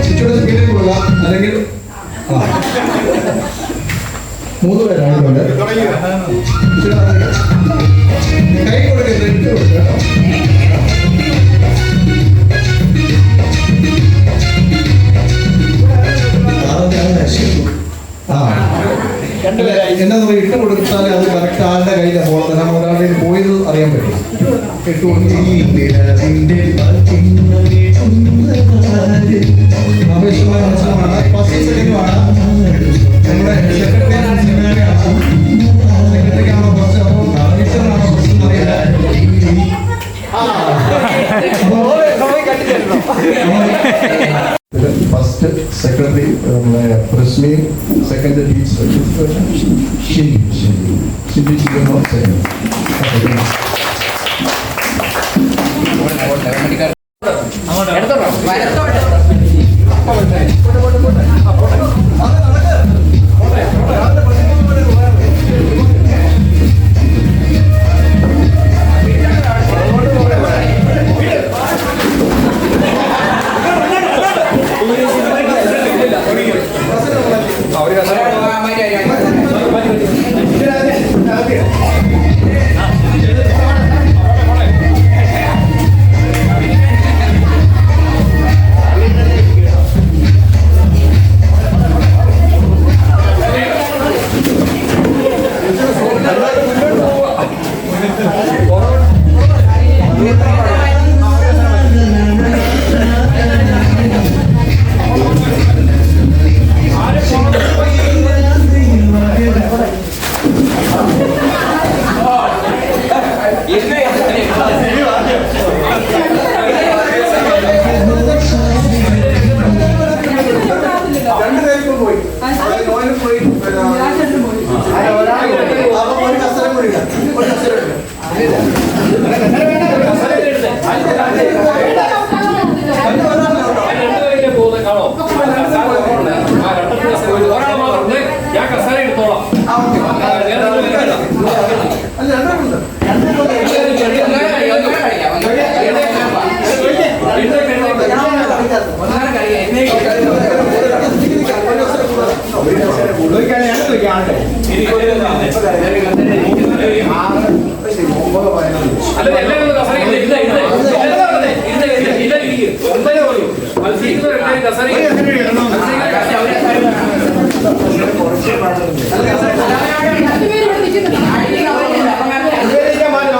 ഇച്ചിരി സ്പീഡിൽ കൊടുക്കാം. അല്ലെങ്കിൽ 3 പേരായിട്ടുണ്ട്. കൈ കൊടുക്കരുത്, ഇട്ട് കൊടുക്കുക കേട്ടോ. എന്നാ ഇട്ട് കൊടുത്താൽ അത് കറക്റ്റ് ആളുടെ കയ്യിലാണ് പോകുന്നത്. കാരണം ഒരാളുടെ പോയത് അറിയാൻ പറ്റും. ഇട്ട് ആവശ്യമായ മത്സരമാണ്. 10 സെക്കൻഡുമാണ്. നമ്മുടെ സെക്രട്ടറിക്കാണോ കുറച്ച് ടീച്ചറിനാണോ കുറച്ച് അറിയില്ല. ഫസ്റ്റ് സെക്രട്ടറി നമ്മുടെ പ്രസ്മി, സെക്കൻഡ് ടീച്ചർ ഷിൻഡി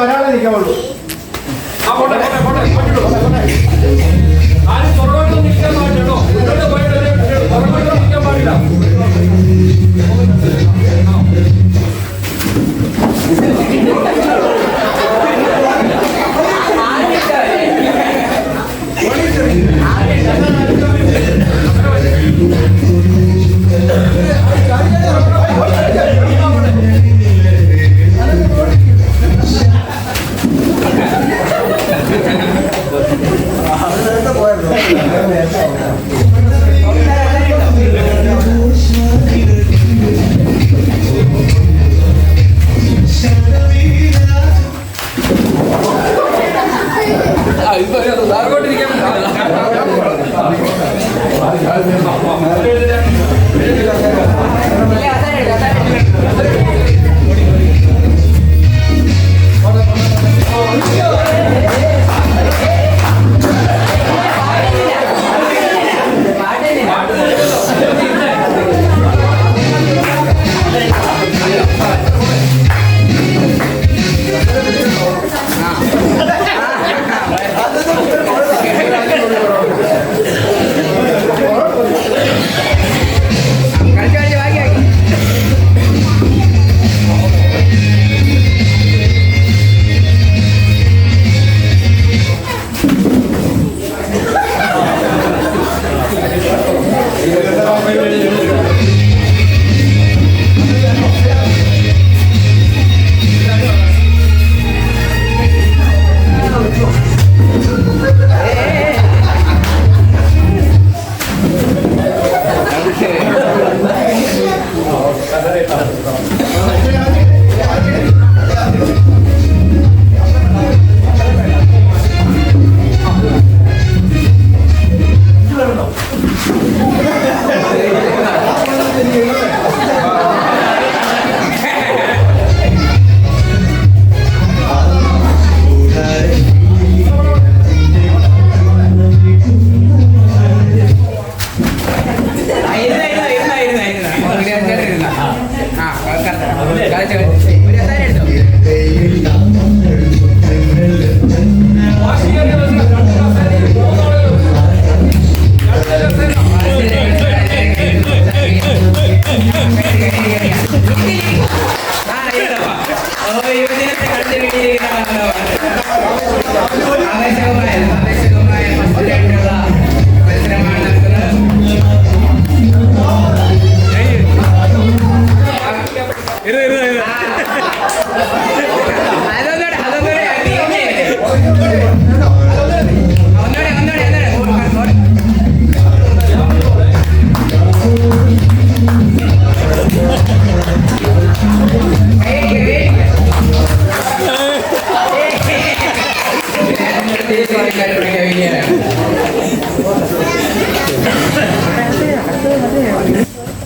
ഒരാളെ നിൽക്കാവുള്ളൂ.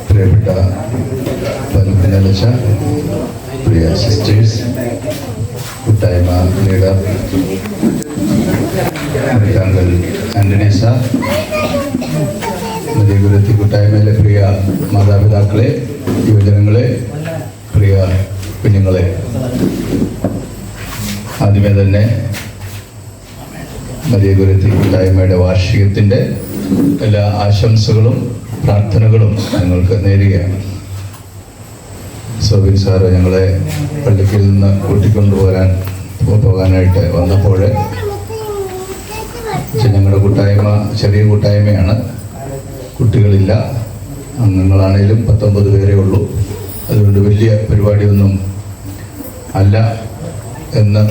പ്രിയപ്പെട്ട പനലച്ച, പ്രിയ സിസ്റ്റേഴ്സ്, കൂട്ടായ്മ ലീഡർ അങ്കിൾ ആന്റണി സാർ, നദീപുരത്തി കൂട്ടായ്മയിലെ പ്രിയ മാതാപിതാക്കളെ, യുവജനങ്ങളെ, പ്രിയ കുഞ്ഞുങ്ങളെ, ആദ്യമേ തന്നെ നദീപുരത്തി കൂട്ടായ്മയുടെ വാർഷികത്തിൻ്റെ എല്ലാ ആശംസകളും പ്രാർത്ഥനകളും ഞങ്ങൾക്ക് നേരുകയാണ്. സോബിൻ സാറ് ഞങ്ങളെ പള്ളിക്കൽ നിന്ന് പോകാനായിട്ട് വന്നപ്പോൾ ഞങ്ങളുടെ കൂട്ടായ്മ ചെറിയ കൂട്ടായ്മയാണ്, കുട്ടികളില്ല, അംഗങ്ങളാണേലും 19 പേരേ ഉള്ളൂ. അതുകൊണ്ട് വലിയ പരിപാടിയൊന്നും അല്ല എന്ന്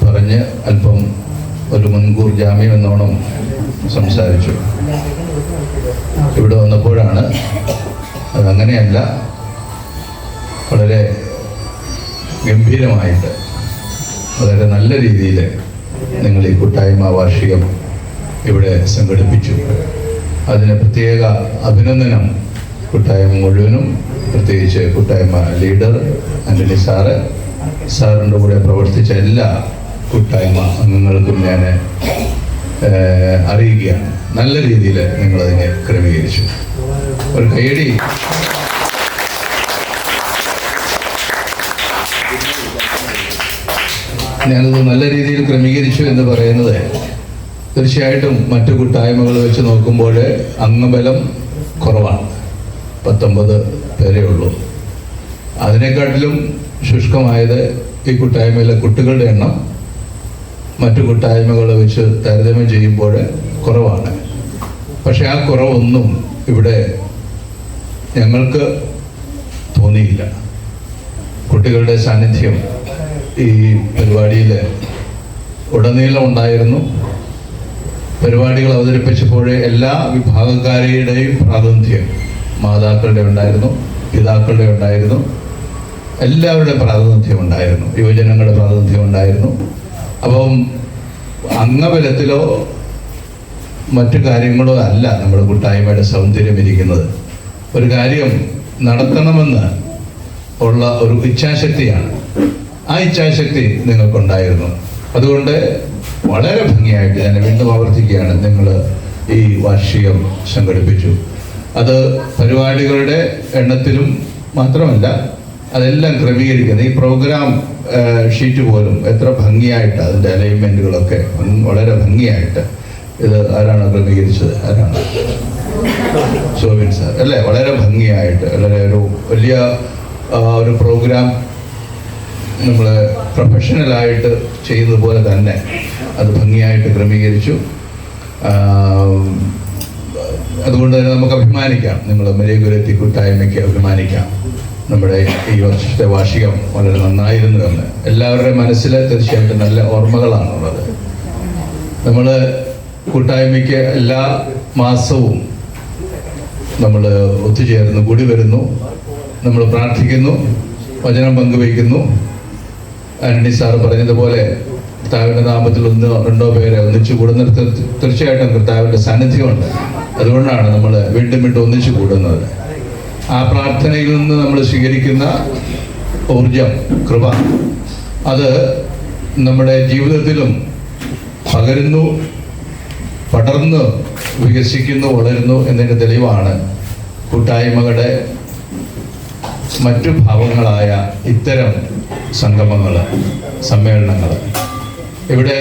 പറഞ്ഞ് അല്പം ഒരു മുൻകൂർ ജാമ്യം എന്നോണം സംസാരിച്ചു. ഇവിടെ വന്നപ്പോഴാണ് അതങ്ങനെയല്ല, വളരെ ഗംഭീരമായിട്ട് വളരെ നല്ല രീതിയിൽ നിങ്ങൾ ഈ കൂട്ടായ്മ വാർഷികം ഇവിടെ സംഘടിപ്പിച്ചു. അതിന് പ്രത്യേക അഭിനന്ദനം കൂട്ടായ്മ മുഴുവനും, പ്രത്യേകിച്ച് കൂട്ടായ്മ ലീഡർ ആന്റണി സാറിൻ്റെ കൂടെ പ്രവർത്തിച്ച എല്ലാ കൂട്ടായ്മ അംഗങ്ങൾക്കും ഞാൻ അറിയിക്കുകയാണ്. നല്ല രീതിയിൽ നിങ്ങളതിനെ ക്രമീകരിച്ചു. ഒരു കൈയടി. ഞാനത് നല്ല രീതിയിൽ ക്രമീകരിച്ചു എന്ന് പറയുന്നത് തീർച്ചയായിട്ടും മറ്റു കൂട്ടായ്മകൾ വെച്ച് നോക്കുമ്പോൾ അംഗബലം കുറവാണ്. 19 പേരേ ഉള്ളൂ. അതിനെക്കാട്ടിലും ശുഷ്കമായത് ഈ കൂട്ടായ്മയിലെ കുട്ടികളുടെ എണ്ണം മറ്റു കൂട്ടായ്മകളെ വെച്ച് താരതമ്യം ചെയ്യുമ്പോൾ കുറവാണ്. പക്ഷെ ആ കുറവൊന്നും ഇവിടെ ഞങ്ങൾക്ക് തോന്നിയില്ല. കുട്ടികളുടെ സാന്നിധ്യം ഈ പരിപാടിയിൽ ഉടനീളം ഉണ്ടായിരുന്നു. പരിപാടികൾ അവതരിപ്പിച്ചപ്പോൾ എല്ലാ വിഭാഗക്കാരുടെയും പ്രാതിനിധ്യം, മാതാക്കളുടെ ഉണ്ടായിരുന്നു, പിതാക്കളുടെ ഉണ്ടായിരുന്നു, എല്ലാവരുടെയും പ്രാതിനിധ്യം ഉണ്ടായിരുന്നു, യുവജനങ്ങളുടെ പ്രാതിനിധ്യം ഉണ്ടായിരുന്നു. അപ്പം അംഗബലത്തിലോ മറ്റു കാര്യങ്ങളോ അല്ല നമ്മുടെ കൂട്ടായ്മയുടെ സൗന്ദര്യം ഇരിക്കുന്നത്. ഒരു കാര്യം നടത്തണമെന്ന് ഉള്ള ഒരു ഇച്ഛാശക്തിയാണ്. ആ ഇച്ഛാശക്തി നിങ്ങൾക്കുണ്ടായിരുന്നു. അതുകൊണ്ട് വളരെ ഭംഗിയായിട്ട്, ഞാൻ വീണ്ടും ആവർത്തിക്കുകയാണ്, നിങ്ങൾ ഈ വാർഷികം സംഘടിപ്പിച്ചു. അത് പരിപാടികളുടെ എണ്ണത്തിലും മാത്രമല്ല, അതെല്ലാം ക്രമീകരിക്കുന്നത് ഈ പ്രോഗ്രാം ഷീറ്റ് പോലും എത്ര ഭംഗിയായിട്ട് അതിൻ്റെ അലൈൻമെൻറ്റുകളൊക്കെ വളരെ ഭംഗിയായിട്ട്. ഇത് ആരാണ് ക്രമീകരിച്ചത്? ആരാണ്? ശോഭിൻ സാർ അല്ലേ? വളരെ ഭംഗിയായിട്ട്, വളരെ ഒരു വലിയ ഒരു പ്രോഗ്രാം നമ്മൾ പ്രൊഫഷണലായിട്ട് ചെയ്യുന്നത് പോലെ തന്നെ അത് ഭംഗിയായിട്ട് ക്രമീകരിച്ചു. അതുകൊണ്ട് തന്നെ നമുക്ക് അഭിമാനിക്കാം, നിങ്ങൾ മരിയകുരത്തി കൂട്ടായ്മയ്ക്ക് അഭിമാനിക്കാം. നമ്മുടെ ഈ വർഷത്തെ വാർഷികം വളരെ നന്നായിരുന്നു എന്ന് എല്ലാവരുടെയും മനസ്സിൽ തീർച്ചയായിട്ടും നല്ല ഓർമ്മകളാണുള്ളത്. നമ്മൾ കൂട്ടായ്മയ്ക്ക് എല്ലാ മാസവും നമ്മൾ ഒത്തുചേർന്ന് കൂടി വരുന്നു, നമ്മൾ പ്രാർത്ഥിക്കുന്നു, വചനം പങ്കുവയ്ക്കുന്നു. ആന്റണി സാറ് പറഞ്ഞതുപോലെ കർത്താവിൻ്റെ നാമത്തിൽ 1-2 പേരെ ഒന്നിച്ചു കൂടുന്ന തീർച്ചയായിട്ടും കർത്താവിൻ്റെ സാന്നിധ്യമുണ്ട്. അതുകൊണ്ടാണ് നമ്മൾ വീണ്ടും വീണ്ടും ഒന്നിച്ചു കൂടുന്നത്. ആ പ്രാർത്ഥനയിൽ നിന്ന് നമ്മൾ സ്വീകരിക്കുന്ന ഊർജം, കൃപ, അത് നമ്മുടെ ജീവിതത്തിലും പകരുന്നു, പടർന്ന് വികസിക്കുന്നു, വളരുന്നു എന്നതിൻ്റെ തെളിവാണ് കൂട്ടായ്മകളുടെ മറ്റു ഭാവങ്ങളായ ഇത്തരം സംഗമങ്ങൾ, സമ്മേളനങ്ങൾ. ഇവിടെ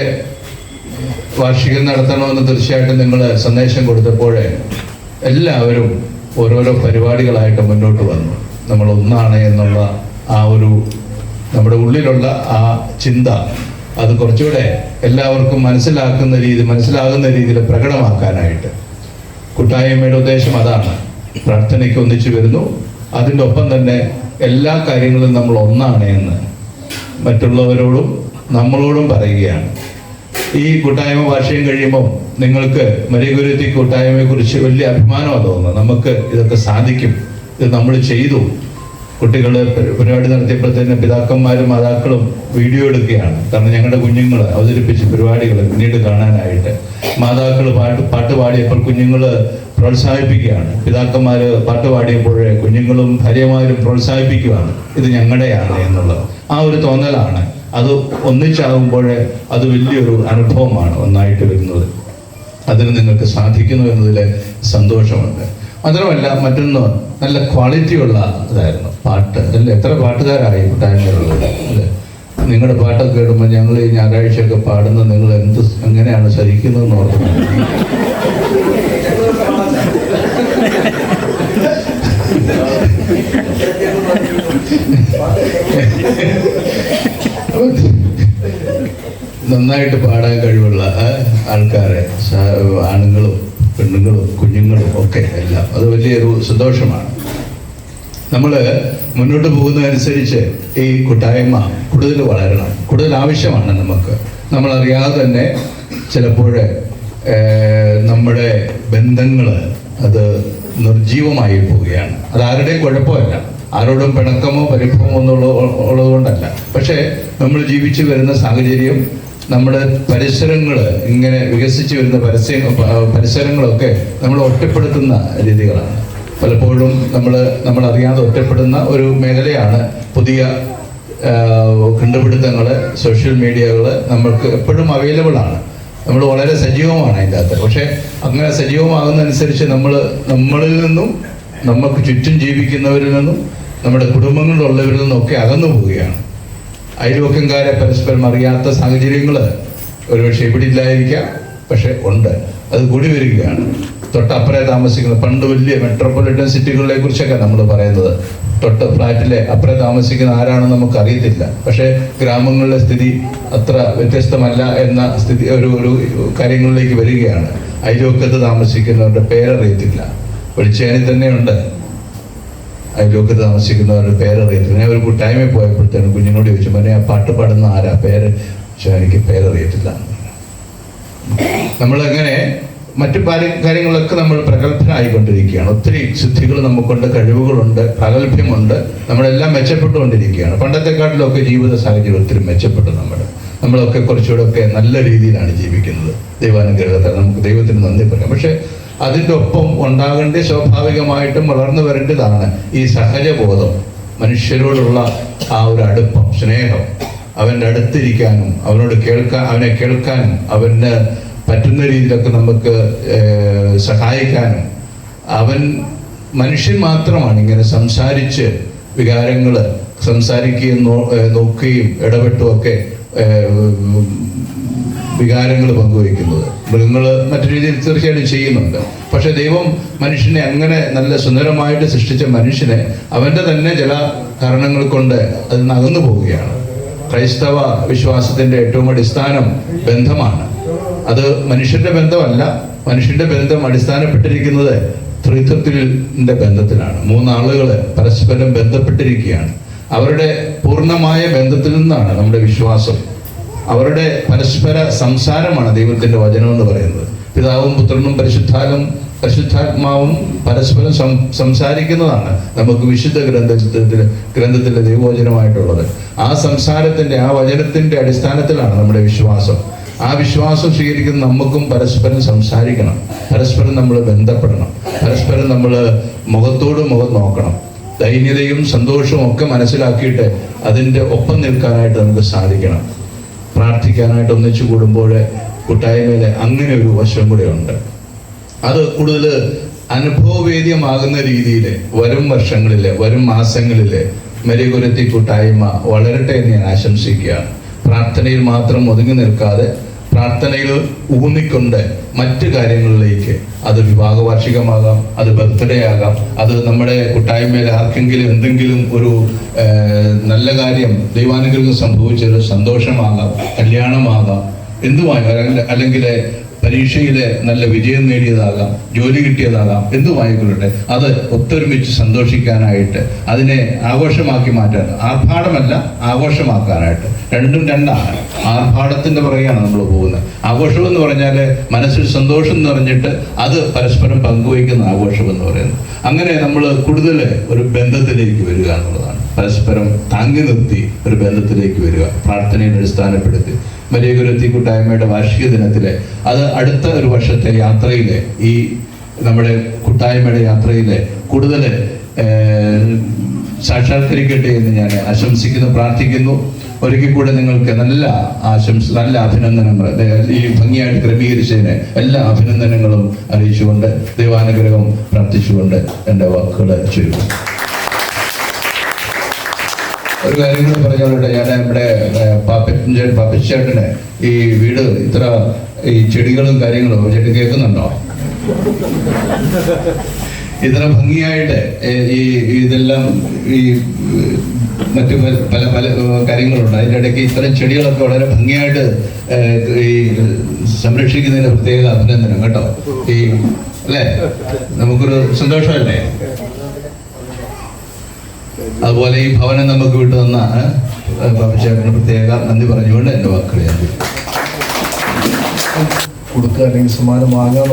വാർഷികം നടത്തണമെന്ന് തീർച്ചയായിട്ടും നിങ്ങൾ സന്ദേശം കൊടുത്തപ്പോൾ എല്ലാവരും ഓരോരോ പരിപാടികളായിട്ട് മുന്നോട്ട് വന്നു. നമ്മൾ ഒന്നാണ് എന്നുള്ള ആ ഒരു നമ്മുടെ ഉള്ളിലുള്ള ആ ചിന്ത, അത് കുറച്ചുകൂടെ എല്ലാവർക്കും മനസ്സിലാകുന്ന രീതിയിൽ പ്രകടമാക്കാനായിട്ട് കൂട്ടായ്മയുടെ ഉദ്ദേശം അതാണ്. പ്രാർത്ഥനയ്ക്ക് ഒന്നിച്ചു വരുന്നു, അതിൻ്റെ ഒപ്പം തന്നെ എല്ലാ കാര്യങ്ങളും നമ്മൾ ഒന്നാണ് എന്ന് മറ്റുള്ളവരോടും നമ്മളോടും പറയുകയാണ്. ഈ കൂട്ടായ്മ വാർഷികം കഴിയുമ്പോൾ നിങ്ങൾക്ക് മരിയകുരത്തി കൂട്ടായ്മയെക്കുറിച്ച് വലിയ അഭിമാനമാണ് തോന്നുന്നത്. നമുക്ക് ഇതൊക്കെ സാധിക്കും, ഇത് നമ്മൾ ചെയ്തു. കുട്ടികൾ പരിപാടി നടത്തിയപ്പോൾ തന്നെ പിതാക്കന്മാരും മാതാക്കളും വീഡിയോ എടുക്കുകയാണ്. കാരണം ഞങ്ങളുടെ കുഞ്ഞുങ്ങൾ അവതരിപ്പിച്ച പരിപാടികൾ പിന്നീട് കാണാനായിട്ട് മാതാക്കൾ പാട്ട് പാടിയപ്പോൾ കുഞ്ഞുങ്ങൾ പ്രോത്സാഹിപ്പിക്കുകയാണ്. പിതാക്കന്മാർ പാട്ട് പാടിയപ്പോൾ കുഞ്ഞുങ്ങളും ഭാര്യമാരും പ്രോത്സാഹിപ്പിക്കുകയാണ്. ഇത് ഞങ്ങളുടെയാണ് എന്നുള്ളത് ആ ഒരു തോന്നലാണ്. അത് ഒന്നിച്ചാകുമ്പോൾ അത് വലിയൊരു അനുഭവമാണ് ഒന്നായിട്ട് വരുന്നത്. അതിന് നിങ്ങൾക്ക് സാധിക്കുന്നു എന്നതിൽ സന്തോഷമുണ്ട്. മാത്രമല്ല മറ്റൊന്ന്, നല്ല ക്വാളിറ്റിയുള്ള ഇതായിരുന്നു പാട്ട്. അല്ലേ? എത്ര പാട്ടുകാരായി കൂട്ടായ്മകളുള്ളത് അല്ലേ? നിങ്ങളുടെ പാട്ടൊക്കെ കേടുമ്പോൾ ഞങ്ങൾ ഈ ഞായറാഴ്ചയൊക്കെ പാടുന്നത് നിങ്ങൾ എങ്ങനെയാണ് സഹിക്കുന്നതെന്ന് ഓർക്കുന്നത്. നന്നായിട്ട് പാടാൻ കഴിവുള്ള ആൾക്കാരെ, ആണുങ്ങളും പെണ്ണുങ്ങളും കുഞ്ഞുങ്ങളും ഒക്കെ എല്ലാം, അത് വലിയൊരു സന്തോഷമാണ്. നമ്മൾ മുന്നോട്ട് പോകുന്നതനുസരിച്ച് ഈ കൂട്ടായ്മ കൂടുതൽ വളരണം, കൂടുതൽ ആവശ്യമാണ് നമുക്ക്. നമ്മളറിയാതെ തന്നെ ചിലപ്പോൾ നമ്മുടെ ബന്ധങ്ങൾ അത് നിർജീവമായി പോവുകയാണ്. അത് ആരുടെയും കുഴപ്പമല്ല, ആരോടും പിണക്കമോ പരിഭവമോ ഉള്ളത് കൊണ്ടല്ല. പക്ഷേ നമ്മൾ ജീവിച്ചു വരുന്ന സാഹചര്യം നമ്മുടെ പരിസരങ്ങൾ ഇങ്ങനെ വികസിച്ച് വരുന്ന പരിസരങ്ങളൊക്കെ നമ്മൾ ഒറ്റപ്പെടുത്തുന്ന രീതികളാണ്. പലപ്പോഴും നമ്മൾ അറിയാതെ ഒറ്റപ്പെടുന്ന ഒരു മേഖലയാണ് പുതിയ കണ്ടുപിടുത്തങ്ങൾ, സോഷ്യൽ മീഡിയകൾ നമ്മൾക്ക് എപ്പോഴും അവൈലബിൾ ആണ്. നമ്മൾ വളരെ സജീവമാണ് അതിൻ്റെ അകത്ത്. പക്ഷേ അങ്ങനെ സജീവമാകുന്നതനുസരിച്ച് നമ്മളിൽ നിന്നും നമുക്ക് ചുറ്റും ജീവിക്കുന്നവരിൽ നിന്നും നമ്മുടെ കുടുംബങ്ങളിലുള്ളവരിൽ നിന്നൊക്കെ അകന്നു പോവുകയാണ്. അയൽവക്കംകാരെ പരസ്പരം അറിയാത്ത സാഹചര്യങ്ങൾ ഒരുപക്ഷെ ഇവിടെ ഇല്ലായിരിക്കാം, പക്ഷെ ഉണ്ട്. അത് കൂടി വരികയാണ്. തൊട്ടപ്പുറേ താമസിക്കുന്നത്, പണ്ട് വലിയ മെട്രോപൊളിറ്റൻ സിറ്റികളെ കുറിച്ചൊക്കെ നമ്മൾ പറയുന്നത്, തൊട്ട് ഫ്ലാറ്റിലെ അപ്പുറേ താമസിക്കുന്ന ആരാണെന്ന് നമുക്ക് അറിയത്തില്ല. പക്ഷേ ഗ്രാമങ്ങളിലെ സ്ഥിതി അത്ര വ്യത്യസ്തമല്ല എന്ന സ്ഥിതി ഒരു കാര്യങ്ങളിലേക്ക് വരികയാണ്. അയൽവക്കത്ത് താമസിക്കുന്നവരുടെ പേരറിയത്തില്ല. വെളിച്ചേനി തന്നെയുണ്ട് അയൽവക്കത്ത് താമസിക്കുന്നവരുടെ പേരറിയത്തില്ല. ഞാൻ ഒരു കൂട്ടായ്മയിൽ പോയപ്പോഴത്തേനും കുഞ്ഞിനോട് ചോദിച്ചു, മോനെ ആ പാട്ട് പാടുന്ന ആരാ, പേര് എനിക്ക് പേരറിയത്തില്ല. നമ്മളങ്ങനെ മറ്റു കാര്യങ്ങളൊക്കെ നമ്മൾ പ്രഗത്ഭനായിക്കൊണ്ടിരിക്കുകയാണ്. ഒത്തിരി സിദ്ധികൾ നമുക്കുണ്ട്, കഴിവുകളുണ്ട്, പ്രാഗൽഭ്യമുണ്ട്. നമ്മളെല്ലാം മെച്ചപ്പെട്ടുകൊണ്ടിരിക്കുകയാണ്. പണ്ടത്തെക്കാട്ടിലൊക്കെ ജീവിത സാഹചര്യം ഒത്തിരി മെച്ചപ്പെട്ടു. നമ്മളൊക്കെ കുറച്ചുകൂടെയൊക്കെ നല്ല രീതിയിലാണ് ജീവിക്കുന്നത്. ദൈവാനുഗ്രഹത്താൽ നമുക്ക് ദൈവത്തിന് നന്ദി പറയാം. പക്ഷെ അതിൻ്റെ ഒപ്പം ഉണ്ടാകേണ്ട സ്വാഭാവികമായിട്ടും വളർന്നു വരേണ്ടതാണ് ഈ സഹജബോധം, മനുഷ്യരോടുള്ള ആ ഒരു അടുപ്പം, സ്നേഹം, അവൻ്റെ അടുത്തിരിക്കാനും അവനെ കേൾക്കാനും അവന് പറ്റുന്ന രീതിയിലൊക്കെ നമുക്ക് സഹായിക്കാനും. അവൻ മനുഷ്യൻ മാത്രമാണ് ഇങ്ങനെ സംസാരിച്ച് വികാരങ്ങൾ സംസാരിക്കുകയും നോക്കുകയും ഇടപെട്ടുമൊക്കെ വികാരങ്ങൾ പങ്കുവയ്ക്കുന്നത്. മൃഗങ്ങൾ മറ്റു രീതിയിൽ തീർച്ചയായിട്ടും ചെയ്യുന്നുണ്ട്. പക്ഷെ ദൈവം മനുഷ്യനെ അങ്ങനെ നല്ല സുന്ദരമായിട്ട് സൃഷ്ടിച്ച മനുഷ്യനെ അവൻ്റെ തന്നെ ചില കാരണങ്ങൾ കൊണ്ട് അതിൽ നിന്ന് അകന്നു പോവുകയാണ്. ക്രൈസ്തവ വിശ്വാസത്തിൻ്റെ ഏറ്റവും അടിസ്ഥാനം ബന്ധമാണ്. അത് മനുഷ്യന്റെ ബന്ധമല്ല. മനുഷ്യന്റെ ബന്ധം അടിസ്ഥാനപ്പെട്ടിരിക്കുന്നത് ത്രിത്വത്തിന്റെ ബന്ധത്തിലാണ്. മൂന്നാളുകൾ പരസ്പരം ബന്ധപ്പെട്ടിരിക്കുകയാണ്. അവരുടെ പൂർണ്ണമായ ബന്ധത്തിൽ നിന്നാണ് നമ്മുടെ വിശ്വാസം. അവരുടെ പരസ്പര സംസാരമാണ് ദൈവത്തിന്റെ വചനം എന്ന് പറയുന്നത്. പിതാവും പുത്രനും പരിശുദ്ധാത്മാവും പരസ്പരം സംസാരിക്കുന്നതാണ് നമുക്ക് വിശുദ്ധ ഗ്രന്ഥത്തിലെ ദൈവവചനമായിട്ടുള്ളത്. ആ സംസാരത്തിന്റെ, ആ വചനത്തിന്റെ അടിസ്ഥാനത്തിലാണ് നമ്മുടെ വിശ്വാസം. ആ വിശ്വാസം സ്വീകരിക്കുന്ന നമുക്കും പരസ്പരം സംസാരിക്കണം, പരസ്പരം നമ്മൾ ബന്ധപ്പെടണം, പരസ്പരം നമ്മൾ മുഖത്തോട് മുഖം നോക്കണം. ദൈന്യതയും സന്തോഷവും ഒക്കെ മനസ്സിലാക്കിയിട്ട് അതിൻ്റെ ഒപ്പം നിൽക്കാനായിട്ട് നമുക്ക് സാധിക്കണം. പ്രാർത്ഥിക്കാനായിട്ട് ഒന്നിച്ചു കൂടുമ്പോൾ കൂട്ടായ്മയിൽ അങ്ങനെ ഒരു വശം കൂടെ ഉണ്ട്. അത് കൂടുതൽ അനുഭവവേദ്യമാകുന്ന രീതിയിൽ വരും വർഷങ്ങളിൽ, വരും മാസങ്ങളിൽ മരിയകുരത്തി കൂട്ടായ്മ വളരട്ടെ എന്ന് ഞാൻ ആശംസിക്കുകയാണ്. പ്രാർത്ഥനയിൽ മാത്രം ഒതുങ്ങി നിൽക്കാതെ പ്രാർത്ഥനയിൽ ഊന്നിക്കൊണ്ട് മറ്റു കാര്യങ്ങളിലേക്ക്, അത് വിവാഹ വാർഷികമാകാം, അത് ബർത്ത്ഡേ ആകാം, അത് നമ്മുടെ കൂട്ടായ്മയിൽ ആർക്കെങ്കിലും എന്തെങ്കിലും ഒരു നല്ല കാര്യം ദൈവാനുഗ്രഹം സംഭവിച്ചൊരു സന്തോഷമാകാം, കല്യാണമാകാം, എന്തുമാകാം, അല്ലെങ്കിൽ പരീക്ഷയിൽ നല്ല വിജയം നേടിയതാകാം, ജോലി കിട്ടിയതാകാം, എന്തുമായിക്കൊള്ളട്ടെ, അത് ഒത്തൊരുമിച്ച് സന്തോഷിക്കാനായിട്ട്, അതിനെ ആഘോഷമാക്കി മാറ്റാൻ, ആർഭാടമല്ല ആഘോഷമാക്കാനായിട്ട്. രണ്ടും രണ്ടാണ്. ആർഭാടത്തിൻ്റെ പുറകെയാണ് നമ്മൾ പോകുന്നത്. ആഘോഷം എന്ന് പറഞ്ഞാൽ മനസ്സിൽ സന്തോഷം എന്ന് പറഞ്ഞിട്ട് അത് പരസ്പരം പങ്കുവയ്ക്കുന്ന ആഘോഷം എന്ന് പറയുന്നത്. അങ്ങനെ നമ്മൾ കൂടുതൽ ഒരു ബന്ധത്തിലേക്ക് വരിക എന്നുള്ളതാണ്. പരസ്പരം താങ്ങി നിർത്തി ഒരു ബന്ധത്തിലേക്ക് വരിക, പ്രാർത്ഥനയെ അടിസ്ഥാനപ്പെടുത്തി. മരിയകുരത്തി കൂട്ടായ്മയുടെ വാർഷിക ദിനത്തിലെ, അത് അടുത്ത ഒരു വർഷത്തെ യാത്രയിലെ, ഈ നമ്മുടെ കൂട്ടായ്മയുടെ യാത്രയിലെ കൂടുതൽ സാക്ഷാത്കരിക്കട്ടെ എന്ന് ഞാൻ ആശംസിക്കുന്നു, പ്രാർത്ഥിക്കുന്നു. ഒരിക്കൽ കൂടെ നിങ്ങൾക്ക് നല്ല അഭിനന്ദനങ്ങൾ, ഈ ഭംഗിയായിട്ട് ക്രമീകരിച്ചതിന് എല്ലാ അഭിനന്ദനങ്ങളും അറിയിച്ചുകൊണ്ട് ദൈവാനുഗ്രഹം പ്രാർത്ഥിച്ചുകൊണ്ട് എൻ്റെ വാക്കുകൾ ചുരുക്കും. ഒരു കാര്യം കൂടെ പറഞ്ഞോട്ടെ. ഞാൻ നമ്മുടെ പാപ്പച്ചേട്ടന് ഈ വീട് ഇത്ര ഈ ചെടികളും കാര്യങ്ങളും ചേട്ടൻ കേൾക്കുന്നുണ്ടോ? ഇത്ര ഭംഗിയായിട്ട് ഇതെല്ലാം ഈ മറ്റു പല പല കാര്യങ്ങളുണ്ട്. അതിൻ്റെ ഇടയ്ക്ക് ഇത്തരം ചെടികളൊക്കെ വളരെ ഭംഗിയായിട്ട് ഈ സംരക്ഷിക്കുന്നതിന് പ്രത്യേക അഭിനന്ദനം കേട്ടോ. ഈ അല്ലേ, നമുക്കൊരു സന്തോഷമല്ലേ? അതുപോലെ ഈ ഭവനം നമുക്ക് വിട്ടു തന്ന പാപ്പച്ചേട്ടന് പ്രത്യേക നന്ദി പറഞ്ഞുകൊണ്ട് എൻ്റെ വാക്കുകൾ ഞാൻ കൊടുക്കുക അല്ലെങ്കിൽ സമ്മാനം വാങ്ങാൻ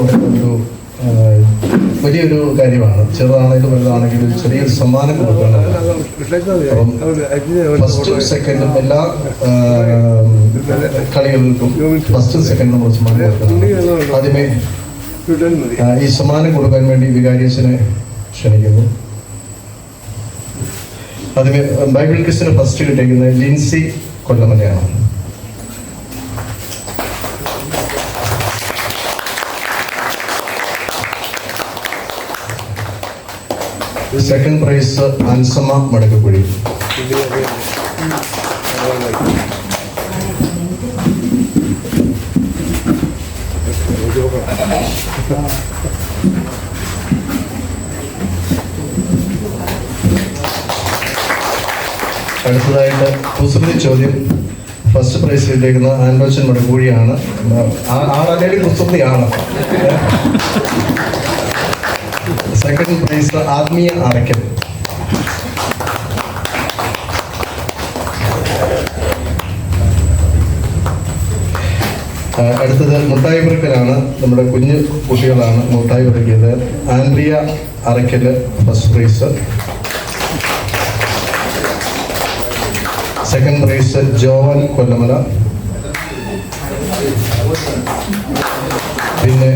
ഒരു വലിയൊരു കാര്യമാണ്. ചെറുതാണെങ്കിലും വലുതാണെങ്കിലും ചെറിയൊരു സമ്മാനം കൊടുക്കണം. ഫസ്റ്റും സെക്കൻഡും എല്ലാ കളികൾക്കും ഫസ്റ്റും സെക്കൻഡും നമ്മൾ സമ്മാനം കൊടുക്കണം. ആദ്യമേ ഈ സമ്മാനം കൊടുക്കാൻ വേണ്ടി വികാരിയച്ഛനെ ക്ഷണിക്കുന്നു. ആദ്യമേ ബൈബിൾ ക്വിസിന് ഫസ്റ്റ് കിട്ടിയിരിക്കുന്നത് ലിൻസി കൊല്ലമലയാണ്. Second prize Ansama Madakkakuzhi. അടുത്തതായിട്ട് കുസൃതി ചോദ്യം ഫസ്റ്റ് പ്രൈസ് കിട്ടിയിരിക്കുന്ന ആൻഡോച്ചൻ മടക്കൂഴിയാണ്. ആളല്ലെങ്കിൽ കുസൃതിയാണ്. സെക്കൻഡ് പ്രൈസ് ആത്മീയ അറയ്ക്കൽ. അടുത്തത് മുട്ടായി പെറുക്കലാണ്. നമ്മുടെ കുഞ്ഞു കുട്ടികളാണ് മുട്ടായി പെറുക്കിയത്. Andrea Arakkal first prize. Second prize Jovan Kollamala. പിന്നെ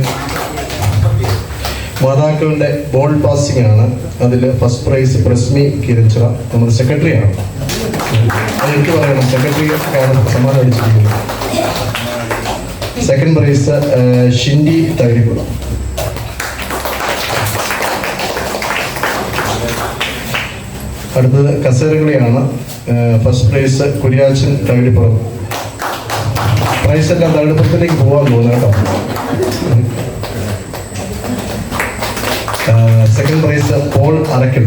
മാതാക്കളുടെ ബോൾ പാസിംഗ് ആണ്. അതിൽ ഫസ്റ്റ് പ്രൈസ് പ്രസ്മി കിരച്ചിറ, നമ്മുടെ സെക്രട്ടറിയാണ്. അത് എനിക്ക് പറയണം, സെക്രട്ടറിക്കാണ് സമ്മാനം അടിച്ചിരിക്കുന്നത്. Second prize Shindy Thairikkulam. അടുത്തത് കസേരകളിയാണ്. First prize Kuriachan Thakazhippuram. Prize എല്ലാം തകഴിപ്പുറത്തിലേക്ക് പോകാൻ പോകുന്നു കേട്ടോ. Second prize Paul Arakkal.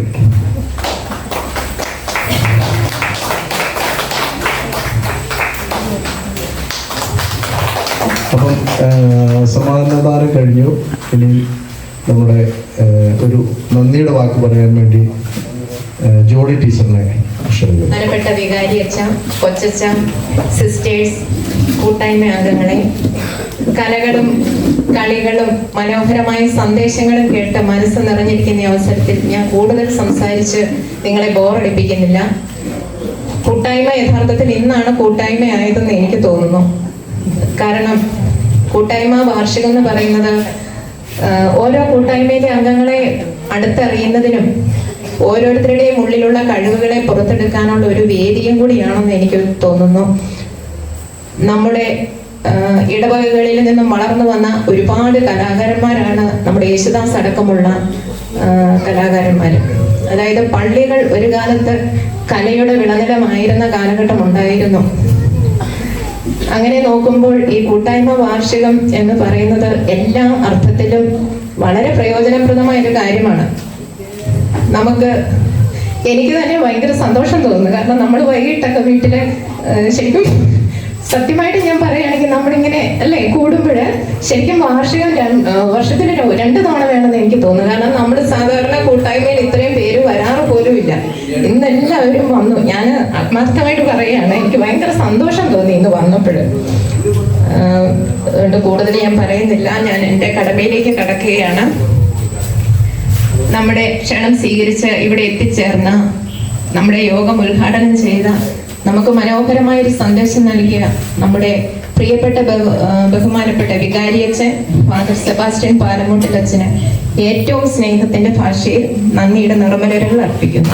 അപ്പം സമാധാനദാനം കഴിഞ്ഞു. ഇനി നമ്മുടെ ഒരു നന്ദിയുടെ വാക്ക് പറയാൻ വേണ്ടി ജോഡി ടീച്ചറിനെ ക്ഷണിക്കുന്നു. ബഹുമാനപ്പെട്ട വികാരി അച്ഛ, കൊച്ചച്ഛ, സിസ്റ്റേഴ്സ്, കൂട്ടായ്മ അംഗങ്ങളെ, കലകളും കളികളും മനോഹരമായ സന്ദേശങ്ങളും കേട്ട് മനസ്സ് നിറഞ്ഞിരിക്കുന്ന അവസരത്തിൽ ഞാൻ കൂടുതൽ സംസാരിച്ച് നിങ്ങളെ ബോറടിപ്പിക്കുന്നില്ല. കൂട്ടായ്മ യഥാർത്ഥത്തിൽ ഇന്നാണ് കൂട്ടായ്മ ആയതെന്ന് എനിക്ക് തോന്നുന്നു. കാരണം കൂട്ടായ്മ വാർഷികം എന്ന് പറയുന്നത് ഓരോ കൂട്ടായ്മയിലെ അംഗങ്ങളെ അടുത്തറിയുന്നതിനും ഓരോരുത്തരുടെയും ഉള്ളിലുള്ള കഴിവുകളെ പുറത്തെടുക്കാനുള്ള ഒരു വേദിയും കൂടിയാണെന്ന് എനിക്ക് തോന്നുന്നു. നമ്മുടെ ഇടവകകളിൽ നിന്നും വളർന്നു വന്ന ഒരുപാട് കലാകാരന്മാരാണ് നമ്മുടെ യേശുദാസ് അടക്കമുള്ള കലാകാരന്മാർ. അതായത് പള്ളികൾ ഒരു കാലത്ത് കലയുടെ വിളനിലമായിരുന്ന കാലഘട്ടം ഉണ്ടായിരുന്നു. അങ്ങനെ നോക്കുമ്പോൾ ഈ കൂട്ടായ്മ വാർഷികം എന്ന് പറയുന്നത് എല്ലാ അർത്ഥത്തിലും വളരെ പ്രയോജനപ്രദമായ ഒരു കാര്യമാണ്. എനിക്ക് തന്നെ ഭയങ്കര സന്തോഷം തോന്നുന്നു. കാരണം നമ്മൾ വൈകിട്ടൊക്കെ വീട്ടില് ശരിക്കും സത്യമായിട്ട് ഞാൻ പറയുകയാണെങ്കിൽ നമ്മളിങ്ങനെ അല്ലേ കൂടുമ്പോൾ ശരിക്കും വാർഷികം വർഷത്തിൽ 2 തവണ വേണമെന്ന് എനിക്ക് തോന്നുന്നു. കാരണം നമ്മൾ സാധാരണ കൂട്ടായ്മയിൽ ഇത്രയും പേര് വരാറ് പോലും ഇല്ല. ഇന്ന് എല്ലാവരും വന്നു. ഞാൻ ആത്മാർത്ഥമായിട്ട് പറയുകയാണ്, എനിക്ക് ഭയങ്കര സന്തോഷം തോന്നി ഇന്ന് വന്നപ്പോൾ. അതുകൊണ്ട് കൂടുതൽ ഞാൻ പറയുന്നില്ല, ഞാൻ എൻ്റെ കടമയിലേക്ക് കടക്കുകയാണ്. നമ്മുടെ ക്ഷണം സ്വീകരിച്ച് ഇവിടെ എത്തിച്ചേർന്ന, നമ്മുടെ യോഗം ഉദ്ഘാടനം ചെയ്ത, നമുക്ക് മനോഹരമായൊരു സന്ദേശം നൽകിയ നമ്മുടെ പ്രിയപ്പെട്ട ബഹുമാനപ്പെട്ട വികാരിയച്ഛൻ ഫാദർ സെബാസ്റ്റ്യൻ പാലമൂട്ടിൽ അച്ഛന് ഏറ്റവും സ്നേഹത്തിന്റെ ഭാഷയിൽ നന്ദിയുടെ നിറമലരുകൾ അർപ്പിക്കുന്നു.